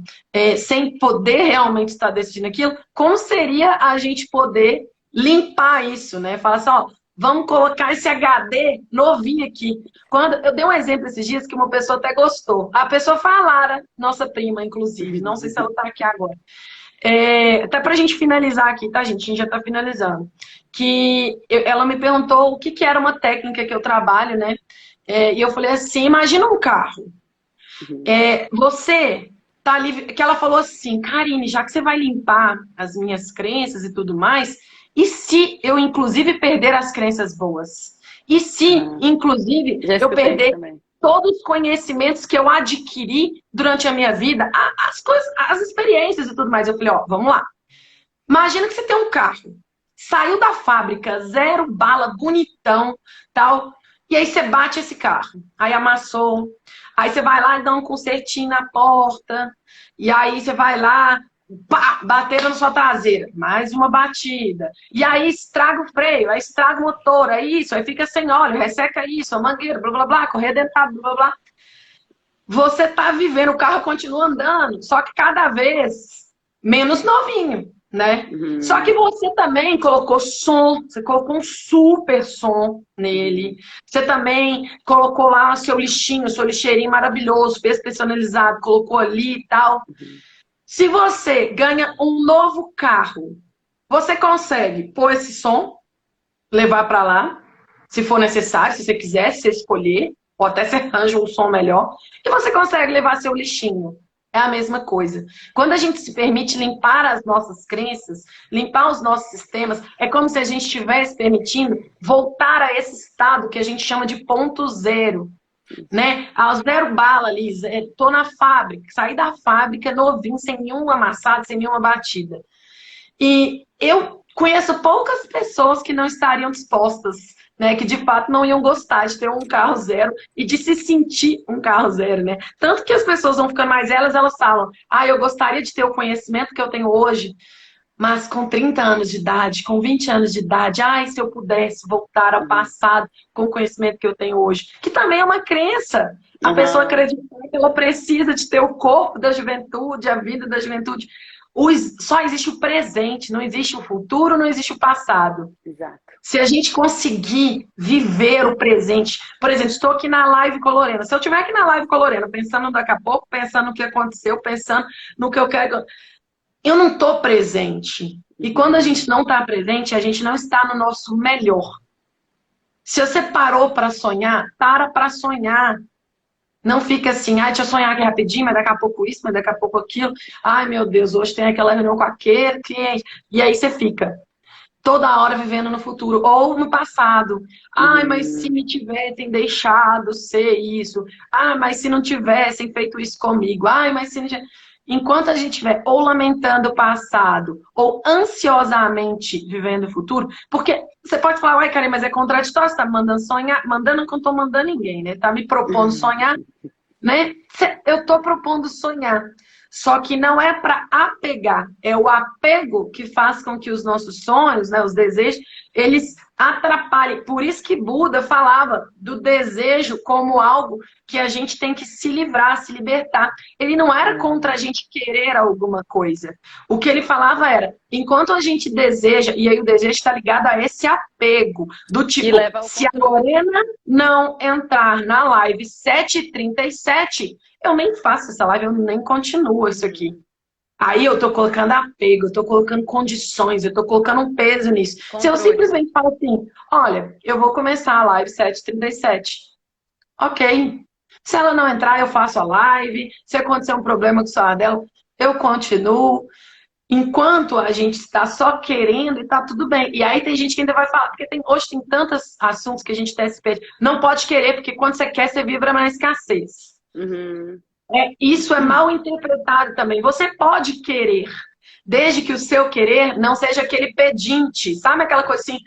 sem poder realmente estar decidindo aquilo, como seria a gente poder limpar isso, né? Falar assim, ó, vamos colocar esse HD novinho aqui. Quando eu dei um exemplo esses dias que uma pessoa até gostou. A pessoa foi a Lara, nossa prima, inclusive. Não sei se ela está aqui agora. Até para a gente finalizar aqui, tá, gente? A gente já está finalizando. Ela me perguntou o que, que era uma técnica que eu trabalho, né? E eu falei assim: imagina um carro. Uhum. Você tá ali. Que ela falou assim: Karine, já que você vai limpar as minhas crenças e tudo mais, e se eu, inclusive, perder as crenças boas? E se, Ah, inclusive, já eu escutei isso perder também. todos os conhecimentos que eu adquiri durante a minha vida, as coisas, as experiências e tudo mais? Eu falei: ó, vamos lá. Imagina que você tem um carro, saiu da fábrica, zero bala, bonitão, tal, e aí você bate esse carro, aí amassou, aí você vai lá e dá um consertinho na porta, e aí você vai lá, pá, bateram na sua traseira, mais uma batida, e aí estraga o freio, aí estraga o motor, aí isso, aí fica sem óleo, resseca isso, a mangueira, blá blá blá, correia dentada, blá blá blá. Você tá vivendo, o carro continua andando, só que cada vez menos novinho, né? Só que Uhum. você também colocou som, você colocou um super som nele. Uhum. Você também colocou lá o seu lixinho, o seu lixeirinho maravilhoso, fez personalizado, colocou ali e tal. Uhum. Se você ganha um novo carro, você consegue pôr esse som, levar para lá, se for necessário, se você quiser, se você escolher, ou até você arranja um som melhor, e você consegue levar seu lixinho. É a mesma coisa. Quando a gente se permite limpar as nossas crenças, limpar os nossos sistemas, é como se a gente estivesse permitindo voltar a esse estado que a gente chama de ponto zero, né? Ao zero bala ali, tô na fábrica, saí da fábrica novinho, sem nenhum amassado, sem nenhuma batida. E eu conheço poucas pessoas que não estariam dispostas né, que de fato não iam gostar de ter um carro zero e de se sentir um carro zero, né? Tanto que as pessoas vão ficando mais velhas, elas falam, eu gostaria de ter o conhecimento que eu tenho hoje, mas com 30 anos de idade, com 20 anos de idade, se eu pudesse voltar ao passado com o conhecimento que eu tenho hoje. Que também é uma crença. A pessoa acredita que ela precisa de ter o corpo da juventude, a vida da juventude. Só existe o presente, não existe o futuro, não existe o passado. Exato. Se a gente conseguir viver o presente, por exemplo, estou aqui na live com a Lorena. Se eu estiver aqui na live com a Lorena, pensando daqui a pouco, pensando no que aconteceu, pensando no que eu quero, eu não estou presente. E quando a gente não está presente, a gente não está no nosso melhor. Se você parou para sonhar, para sonhar. Não fica assim, deixa eu sonhar aqui rapidinho, mas daqui a pouco isso, mas daqui a pouco aquilo. Ai, meu Deus, hoje tem aquela reunião com aquele cliente. E aí você fica toda hora vivendo no futuro ou no passado. Mas se me tivessem deixado ser isso. Mas se não tivessem feito isso comigo. Mas se não... Enquanto a gente estiver ou lamentando o passado ou ansiosamente vivendo o futuro, porque você pode falar, uai, Karen, mas é contraditório, você tá me mandando sonhar, mandando que eu não tô mandando ninguém, né? Tá me propondo sonhar, né? Eu tô propondo sonhar. Só que não é para apegar, é o apego que faz com que os nossos sonhos, né, os desejos, eles atrapalhem. Por isso que Buda falava do desejo como algo que a gente tem que se livrar, se libertar. Ele não era contra a gente querer alguma coisa. O que ele falava era, enquanto a gente deseja, e aí o desejo está ligado a esse apego, do tipo, se a Lorena não entrar na live 7h37, eu nem faço essa live, eu nem continuo isso aqui. Aí eu tô colocando apego, eu tô colocando condições, eu tô colocando um peso nisso. Controle. Se eu simplesmente falo assim, olha, eu vou começar a live 7h37. Ok. Se ela não entrar, eu faço a live. Se acontecer um problema com o celular dela, eu continuo. Enquanto a gente está só querendo e tá tudo bem. E aí tem gente que ainda vai falar, porque hoje tem tantos assuntos que a gente tem esse peso. Não pode querer, porque quando você quer, você vibra na escassez. Isso é mal interpretado também. Você pode querer, desde que o seu querer não seja aquele pedinte. Sabe aquela coisa assim?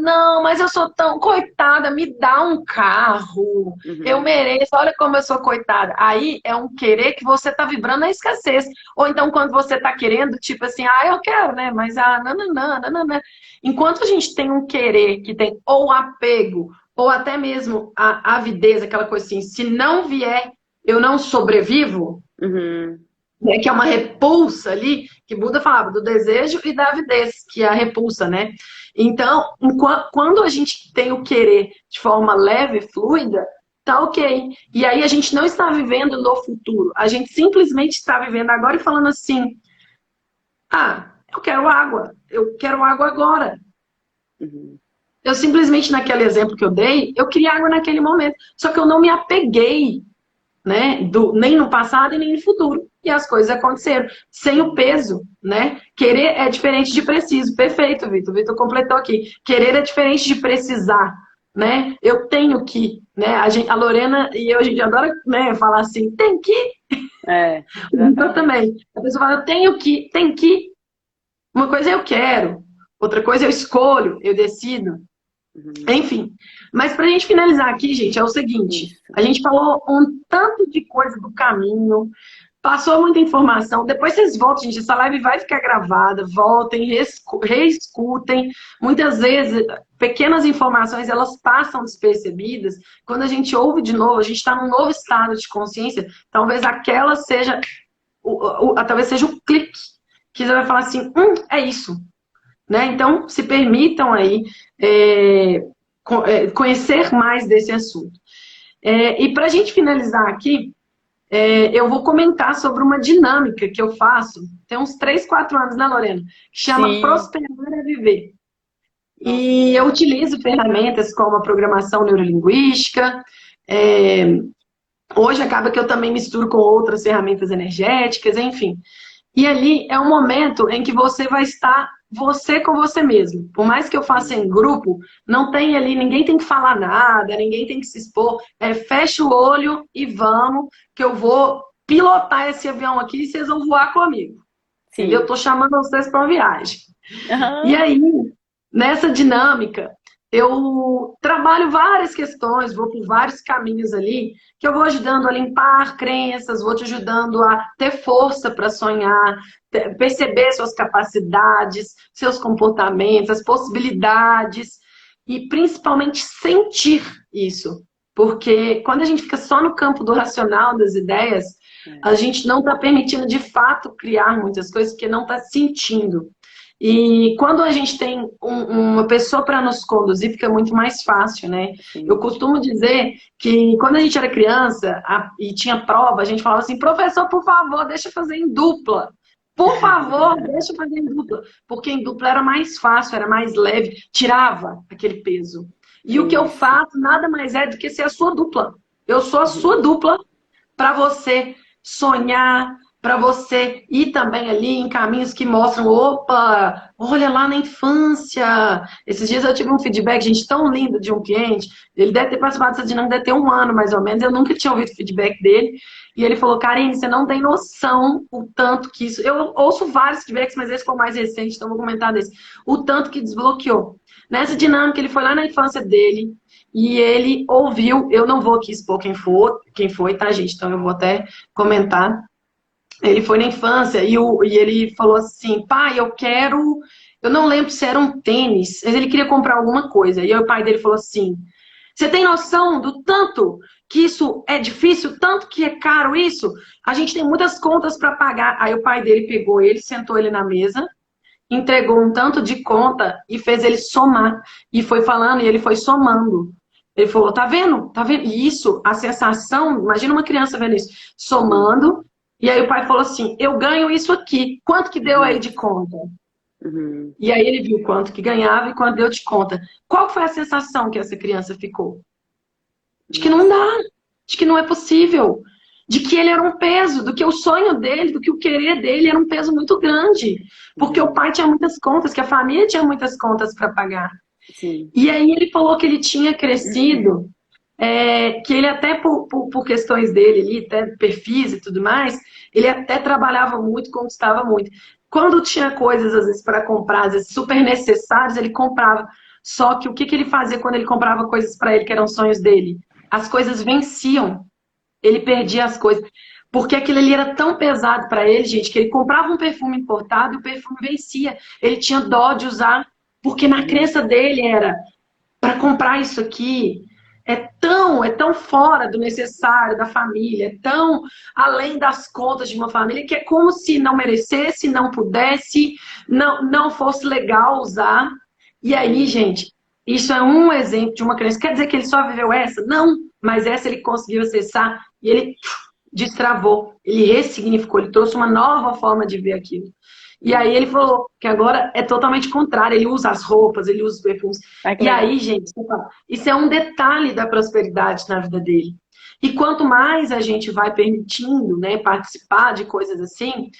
Não, mas eu sou tão coitada, me dá um carro, eu mereço, olha como eu sou coitada. Aí é um querer que você tá vibrando na escassez. Ou então quando você tá querendo, tipo assim, eu quero, né? Mas não. Enquanto a gente tem um querer que tem ou apego, ou até mesmo a avidez, aquela coisa assim, se não vier, eu não sobrevivo, né? Que é uma repulsa ali, que Buda falava do desejo e da avidez, que é a repulsa, né? Então, quando a gente tem o querer de forma leve, fluida, tá ok. E aí a gente não está vivendo no futuro. A gente simplesmente está vivendo agora e falando assim, eu quero água. Eu quero água agora. Eu simplesmente, naquele exemplo que eu dei, eu queria água naquele momento. Só que eu não me apeguei, né? Nem no passado e nem no futuro. E as coisas aconteceram, sem o peso, né? Querer é diferente de preciso. Perfeito, Vitor. Vitor completou aqui. Querer é diferente de precisar, né? Eu tenho que, né? A Lorena e eu, a gente adora, né, falar assim, tem que. Eu também. A pessoa fala, eu tenho que, tem que. Uma coisa eu quero, outra coisa eu escolho, eu decido. Enfim, mas pra gente finalizar aqui, gente, é o seguinte, a gente falou um tanto de coisa do caminho, passou muita informação, depois vocês voltam, gente, essa live vai ficar gravada, voltem, reescutem, muitas vezes pequenas informações, elas passam despercebidas, quando a gente ouve de novo, a gente está num novo estado de consciência, talvez aquela seja, talvez seja o clique, que você vai falar assim, é isso. Né? Então, se permitam aí conhecer mais desse assunto. E para a gente finalizar aqui, eu vou comentar sobre uma dinâmica que eu faço, tem uns 3, 4 anos, né, Lorena? Que chama Prosperar é Viver. E eu utilizo ferramentas como a programação neurolinguística. Hoje acaba que eu também misturo com outras ferramentas energéticas, enfim. E ali é um momento em que você vai estar você com você mesmo. Por mais que eu faça em grupo, não tem ali, ninguém tem que falar nada, ninguém tem que se expor. Fecha o olho e vamos, que eu vou pilotar esse avião aqui e vocês vão voar comigo. Entendeu? Eu tô chamando vocês para uma viagem. E aí, nessa dinâmica, eu trabalho várias questões, vou por vários caminhos ali, que eu vou ajudando a limpar crenças, vou te ajudando a ter força para sonhar, perceber suas capacidades, seus comportamentos, as possibilidades e principalmente sentir isso. Porque quando a gente fica só no campo do racional, das ideias, a gente não está permitindo de fato criar muitas coisas porque não está sentindo. E quando a gente tem uma pessoa para nos conduzir, fica muito mais fácil, né? Sim. Eu costumo dizer que quando a gente era criança e tinha prova, a gente falava assim, professor, por favor, deixa eu fazer em dupla. Por favor, deixa eu fazer em dupla. Porque em dupla era mais fácil, era mais leve, tirava aquele peso. E o que eu faço nada mais é do que ser a sua dupla. Eu sou a sua dupla para você sonhar, para você ir também ali em caminhos que mostram, opa, olha lá na infância. Esses dias eu tive um feedback, gente, tão lindo de um cliente, ele deve ter participado dessa dinâmica, deve ter um ano mais ou menos, eu nunca tinha ouvido o feedback dele, e ele falou, Karine, você não tem noção o tanto que isso... Eu ouço vários feedbacks, mas esse foi o mais recente, então vou comentar desse. O tanto que desbloqueou. Nessa dinâmica, ele foi lá na infância dele, e ele ouviu, eu não vou aqui expor quem foi, tá, gente? Então eu vou até comentar. Ele foi na infância e ele falou assim, pai, eu quero... Eu não lembro se era um tênis, mas ele queria comprar alguma coisa. E aí o pai dele falou assim, você tem noção do tanto que isso é difícil, tanto que é caro isso? A gente tem muitas contas para pagar. Aí o pai dele pegou ele, sentou ele na mesa, entregou um tanto de conta e fez ele somar. E foi falando e ele foi somando. Ele falou, tá vendo? Tá vendo? E isso, a sensação, imagina uma criança vendo isso, somando. E aí o pai falou assim, eu ganho isso aqui. Quanto que deu aí de conta? Uhum. E aí ele viu quanto que ganhava e quanto deu de conta. Qual foi a sensação que essa criança ficou? De que não dá, de que não é possível, de que ele era um peso, do que o sonho dele, do que o querer dele era um peso muito grande. Porque o pai tinha muitas contas, que a família tinha muitas contas para pagar. Sim. E aí ele falou que ele tinha crescido, que ele até por questões dele ali, até perfis e tudo mais, ele até trabalhava muito, conquistava muito. Quando tinha coisas, às vezes, para comprar, às vezes super necessárias, ele comprava. Só que o que ele fazia quando ele comprava coisas para ele, que eram sonhos dele? As coisas venciam. Ele perdia as coisas. Porque aquilo ali era tão pesado para ele, gente, que ele comprava um perfume importado e o perfume vencia. Ele tinha dó de usar, porque na crença dele era, para comprar isso aqui, é tão fora do necessário da família, é tão além das contas de uma família, que é como se não merecesse, não pudesse, não fosse legal usar. E aí, gente, isso é um exemplo de uma crença. Quer dizer que ele só viveu essa? Não, mas essa ele conseguiu acessar e ele destravou, ele ressignificou, ele trouxe uma nova forma de ver aquilo. E aí ele falou que agora é totalmente contrário, ele usa as roupas, ele usa os perfumes. E aí, gente, isso é um detalhe da prosperidade na vida dele. E quanto mais a gente vai permitindo, né, participar de coisas assim,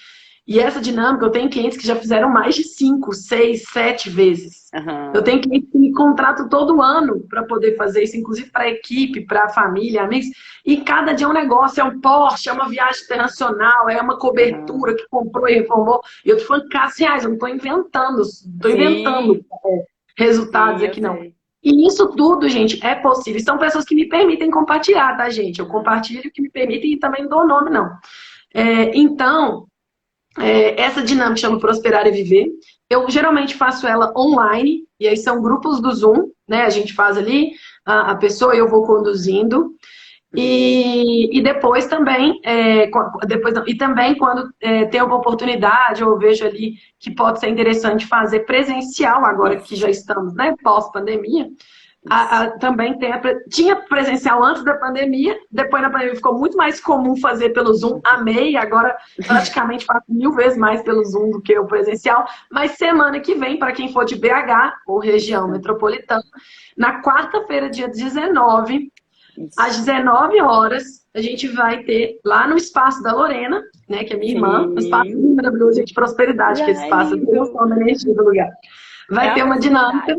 e essa dinâmica, eu tenho clientes que já fizeram mais de 5, 6, 7 vezes. Uhum. Eu tenho clientes que me contratam todo ano para poder fazer isso, inclusive para a equipe, para a família, amigos. E cada dia é um negócio, é um Porsche, é uma viagem internacional, é uma cobertura que comprou e reformou. E eu tô falando R$ 1.000, eu não estou inventando, resultados aqui, não. E isso tudo, gente, é possível. São pessoas que me permitem compartilhar, tá, gente? Eu compartilho o que me permitem e também não dou nome, não. Então, essa dinâmica chama Prosperar e Viver. Eu geralmente faço ela online, e aí são grupos do Zoom, né? A gente faz ali, a pessoa e eu vou conduzindo. E depois também, e também quando tem uma oportunidade, eu vejo ali que pode ser interessante fazer presencial, agora que já estamos, né, pós-pandemia. Também tinha presencial antes da pandemia, depois da pandemia ficou muito mais comum fazer pelo Zoom, amei, agora praticamente faço 1000 vezes mais pelo Zoom do que o presencial, mas semana que vem, para quem for de BH, ou região metropolitana, na quarta-feira, dia 19, às 19 horas, a gente vai ter lá no Espaço da Lorena, né, que é minha irmã, no Espaço maravilhoso de prosperidade, que é esse espaço de emoção da energia do lugar. Vai ter uma dinâmica.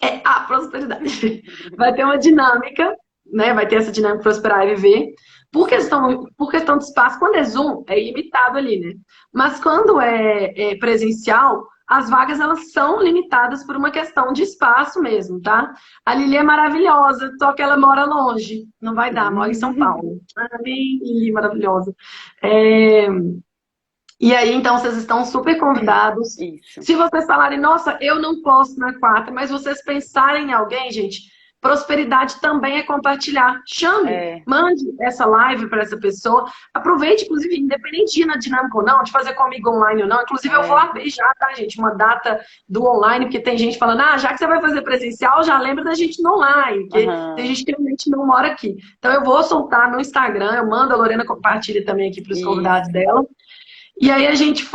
É a prosperidade. Vai ter uma dinâmica, né? Vai ter essa dinâmica prosperar e viver. Por questão de espaço, quando é Zoom, é ilimitado ali, né? Mas quando é presencial, as vagas elas são limitadas por uma questão de espaço mesmo, tá? A Lili é maravilhosa, só que ela mora longe. Não vai dar, mora em São Paulo. Ai, Lili, maravilhosa. É, E aí, então, vocês estão super convidados. Isso. Se vocês falarem, nossa, eu não posso na quarta, mas vocês pensarem em alguém, gente, prosperidade também é compartilhar. Chame, mande essa live para essa pessoa. Aproveite, inclusive, independente de ir na dinâmica ou não, de fazer comigo online ou não. Inclusive, eu vou abrir já, tá, gente? Uma data do online, porque tem gente falando, já que você vai fazer presencial, já lembra da gente no online, porque tem gente que realmente não mora aqui. Então, eu vou soltar no Instagram, eu mando, a Lorena compartilha também aqui para os convidados dela. E aí a gente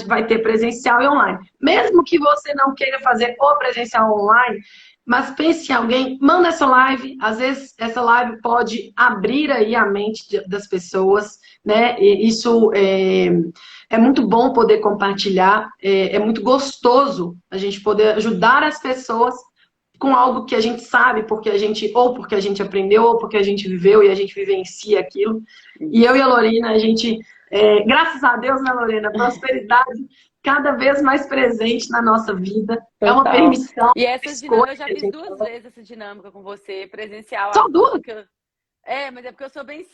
vai ter presencial e online. Mesmo que você não queira fazer o presencial online, mas pense em alguém, manda essa live. Às vezes essa live pode abrir aí a mente das pessoas, né? E isso é muito bom poder compartilhar, é muito gostoso a gente poder ajudar as pessoas com algo que a gente sabe, porque a gente aprendeu, ou porque a gente viveu e a gente vivencia aquilo. E eu e a Lorena, a gente... graças a Deus, né, Lorena? Prosperidade cada vez mais presente na nossa vida. Total. É uma permissão. E essa dinâmica, eu já fiz 2 vezes essa dinâmica com você, presencial. Só 2? Mas é porque eu sou bem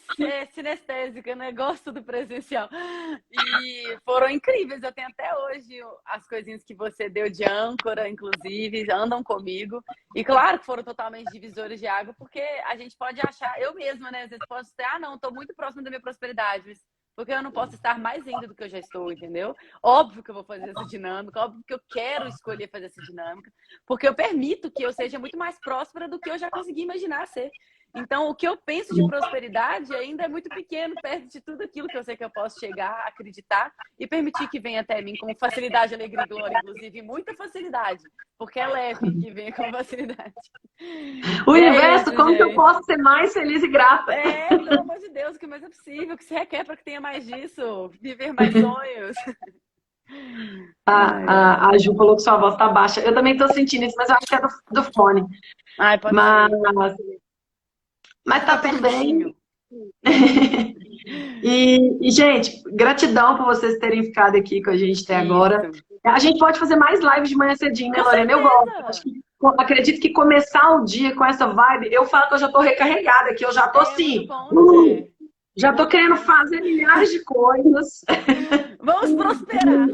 sinestésica, né? Gosto do presencial. E foram incríveis. Eu tenho até hoje as coisinhas que você deu de âncora, inclusive, andam comigo. E claro que foram totalmente divisores de água, porque a gente pode achar, eu mesma, né? Às vezes posso dizer, não, estou muito próxima da minha prosperidade, mas porque eu não posso estar mais ainda do que eu já estou, entendeu? Óbvio que eu vou fazer essa dinâmica, óbvio que eu quero escolher fazer essa dinâmica, porque eu permito que eu seja muito mais próspera do que eu já consegui imaginar ser. Então, o que eu penso de prosperidade ainda é muito pequeno, perto de tudo aquilo que eu sei que eu posso chegar, acreditar e permitir que venha até mim com facilidade, alegria e glória, inclusive, muita facilidade, porque é leve que venha com facilidade. O universo, como que eu posso ser mais feliz e grata? Pelo amor de Deus, o que mais é possível, o que se requer para que tenha mais disso, viver mais sonhos. A Ju falou que sua voz tá baixa. Eu também tô sentindo isso, mas eu acho que é do fone. Pode ser. Mas tá tudo bem. E, gente, gratidão por vocês terem ficado aqui com a gente até agora. A gente pode fazer mais lives de manhã cedinho, né, Lorena? Eu gosto. Acredito que começar o dia com essa vibe, eu falo que eu já tô recarregada, que eu já tô assim. Já tô querendo fazer milhares de coisas. Vamos prosperar.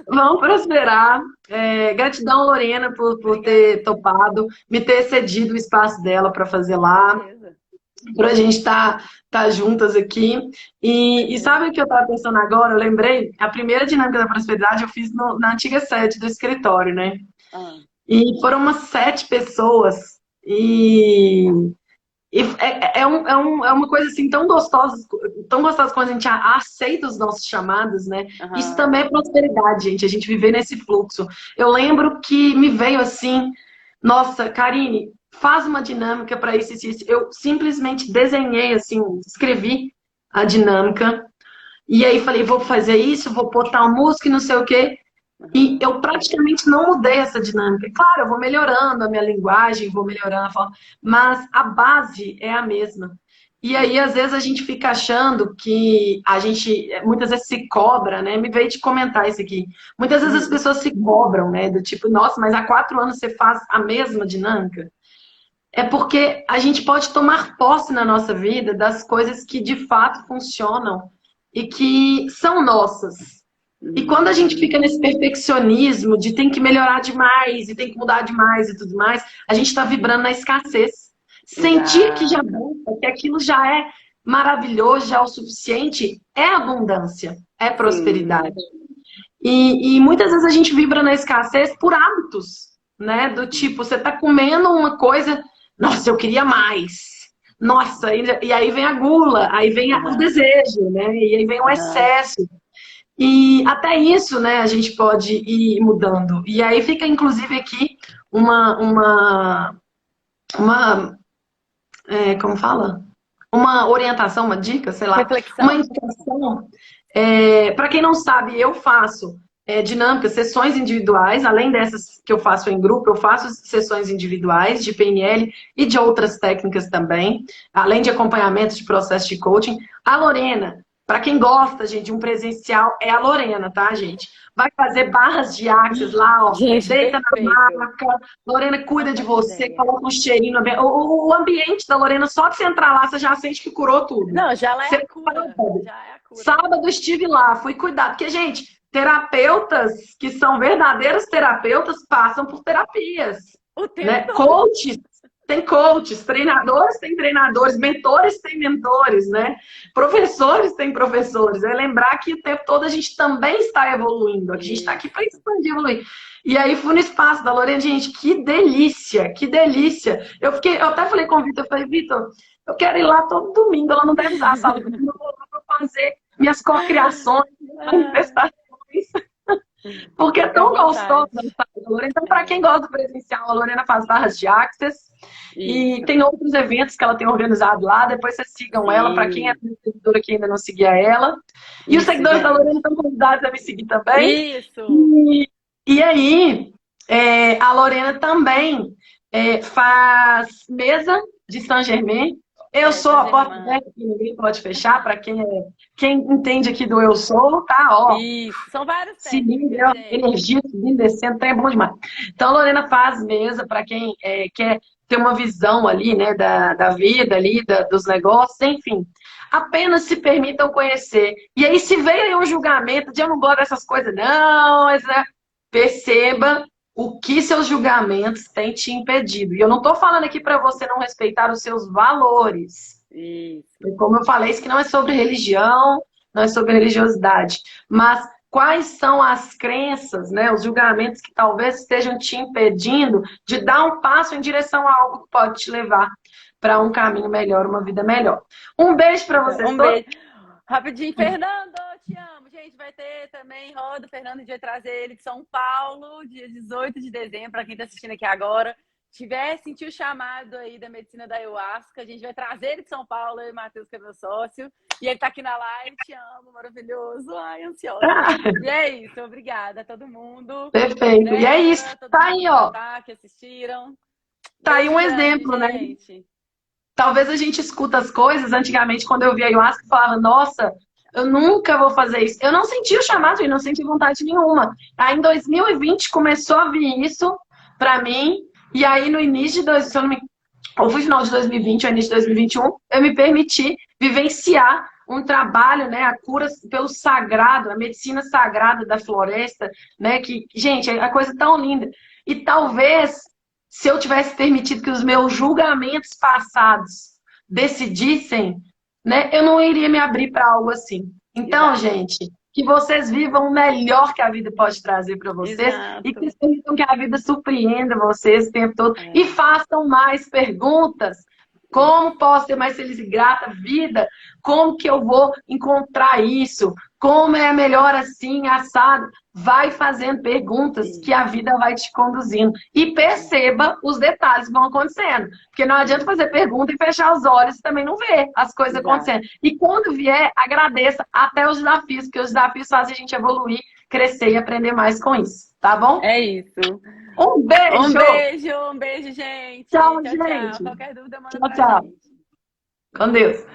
Vamos prosperar. Gratidão, Lorena, por ter topado, me ter cedido o espaço dela para fazer lá. Pra gente estar juntas aqui. E sabe o que eu estava pensando agora? Eu lembrei, a primeira dinâmica da prosperidade eu fiz na antiga sede do escritório, né? E foram umas 7 pessoas. E é uma coisa assim tão gostosa quando a gente aceita os nossos chamados, né? Isso também é prosperidade, gente, a gente viver nesse fluxo. Eu lembro que me veio assim, nossa, Karine, faz uma dinâmica para isso. Eu simplesmente desenhei assim, escrevi a dinâmica, e aí falei, vou fazer isso, vou botar uma música e não sei o quê. E eu praticamente não mudei essa dinâmica. Claro, eu vou melhorando a minha linguagem, vou melhorando a forma, mas a base é a mesma. E aí, às vezes, a gente fica achando que a gente, muitas vezes, se cobra, né? Me veio de comentar isso aqui. Muitas vezes as pessoas se cobram, né? Do tipo, nossa, mas há 4 anos você faz a mesma dinâmica? É porque a gente pode tomar posse na nossa vida das coisas que, de fato, funcionam e que são nossas. E quando a gente fica nesse perfeccionismo de tem que melhorar demais e tem que mudar demais e tudo mais, a gente está vibrando na escassez. Sentir que já basta, que aquilo já é maravilhoso, já é o suficiente, é abundância, é prosperidade. E muitas vezes a gente vibra na escassez por hábitos, né? Do tipo, você tá comendo uma coisa, nossa, eu queria mais. Nossa, e aí vem a gula, aí vem o desejo, né? E aí vem o excesso. E até isso, né, a gente pode ir mudando. E aí fica, inclusive, aqui como fala? Uma orientação, uma dica, sei lá. Reflexão. Uma indicação. Para quem não sabe, eu faço dinâmicas, sessões individuais. Além dessas que eu faço em grupo, eu faço sessões individuais de PNL e de outras técnicas também. Além de acompanhamento de processo de coaching. A Lorena, Para quem gosta, gente, de um presencial, é a Lorena, tá, gente? Vai fazer barras de axis lá, ó. Gente, Deita na perfeito. maca. Lorena cuida Não de faz você, ideia. coloca um cheirinho. O ambiente da Lorena, só de você entrar lá, você já sente que curou tudo. Não, já lá é Você, a cura. Já é a cura. sábado estive lá, fui cuidar. Porque, gente, terapeutas que são verdadeiros terapeutas passam por terapias, O tempo né? todo. Coaches, treinadores têm treinadores, mentores têm mentores, né? Professores têm professores. É lembrar que o tempo todo a gente também está evoluindo. A gente está aqui para expandir, evoluir. E aí fui no espaço da Lorena, gente, que delícia, que delícia. Eu até falei com o Vitor, eu falei, Vitor, eu quero ir lá todo domingo, ela não deve usar a sala, eu vou lá para fazer minhas cocriações, minhas Ah, manifestações. Porque é fica à tão gostoso vontade. dançar com a Lorena. Então, para quem É, gosta do presencial, a Lorena faz barras de axis. E isso. tem outros eventos que ela tem organizado lá. Depois vocês sigam ela, para quem é Sim. seguidora que ainda não seguia ela. E os Isso, seguidores da Lorena gente. estão convidados a me seguir também. Isso. E aí, a Lorena também faz mesa de Saint-Germain. Eu sou a porta Saint-Germain. aberta que ninguém pode fechar, para quem entende aqui do eu sou, tá? Ó, Isso. São várias técnicas, cilindro, gente. energia subindo, descendo, então é bom demais. Então, a Lorena faz mesa para quem quer ter uma visão ali, né, da vida ali, dos negócios, enfim. Apenas se permitam conhecer. E aí, se veio aí um julgamento de eu não gosto dessas coisas, não, perceba o que seus julgamentos têm te impedido. E eu não estou falando aqui para você não respeitar os seus valores. Isso. Como eu falei, isso que não é sobre religião, não é sobre religiosidade, mas quais são as crenças, né, os julgamentos que talvez estejam te impedindo de dar um passo em direção a algo que pode te levar para um caminho melhor, uma vida melhor. Um beijo para vocês Um todos. beijo. Rapidinho, Fernando, te amo. Gente, vai ter também roda. O Fernando, a gente vai trazer ele de São Paulo, dia 18 de dezembro, para quem está assistindo aqui agora. Sentiu o chamado aí da medicina da ayahuasca, a gente vai trazer ele de São Paulo, eu e o Matheus, que é meu sócio. E ele tá aqui na live, te amo, maravilhoso. Ai, ansiosa. E é isso, obrigada a todo mundo. Perfeito. E é isso. Débora, todo Tá mundo aí, ó. que assistiram. Tá aí Beijo um grande, exemplo, né? gente. Talvez a gente escuta as coisas, antigamente, quando eu via ayahuasca, eu falava, nossa, eu nunca vou fazer isso. Eu não senti o chamado e não senti vontade nenhuma. Aí em 2020 começou a vir isso pra mim, e aí no início se eu não me... ou foi final de 2020 ou início de 2021, eu me permiti vivenciar um trabalho, né, a cura pelo sagrado, a medicina sagrada da floresta, né, que, gente, é a coisa tão linda. E talvez se eu tivesse permitido que os meus julgamentos passados decidissem, né, eu não iria me abrir para algo assim. Então, Exato. gente, que vocês vivam o melhor que a vida pode trazer para vocês e que Exato. permitam que a vida surpreenda vocês o tempo todo e façam mais perguntas. Como posso ser mais feliz e grata? Vida, como que eu vou encontrar isso? Como é melhor assim, assado? Vai fazendo perguntas que a vida vai te conduzindo. E perceba os detalhes que vão acontecendo. Porque não adianta fazer pergunta e fechar os olhos e também não ver as coisas acontecendo. E quando vier, agradeça até os desafios, porque os desafios fazem a gente evoluir, crescer e aprender mais com isso. Tá bom? É isso. Um beijo! Um beijo, gente. Tchau, Tchau, gente! tchau. Qualquer dúvida, manda Tchau, pra tchau. gente. Com Deus!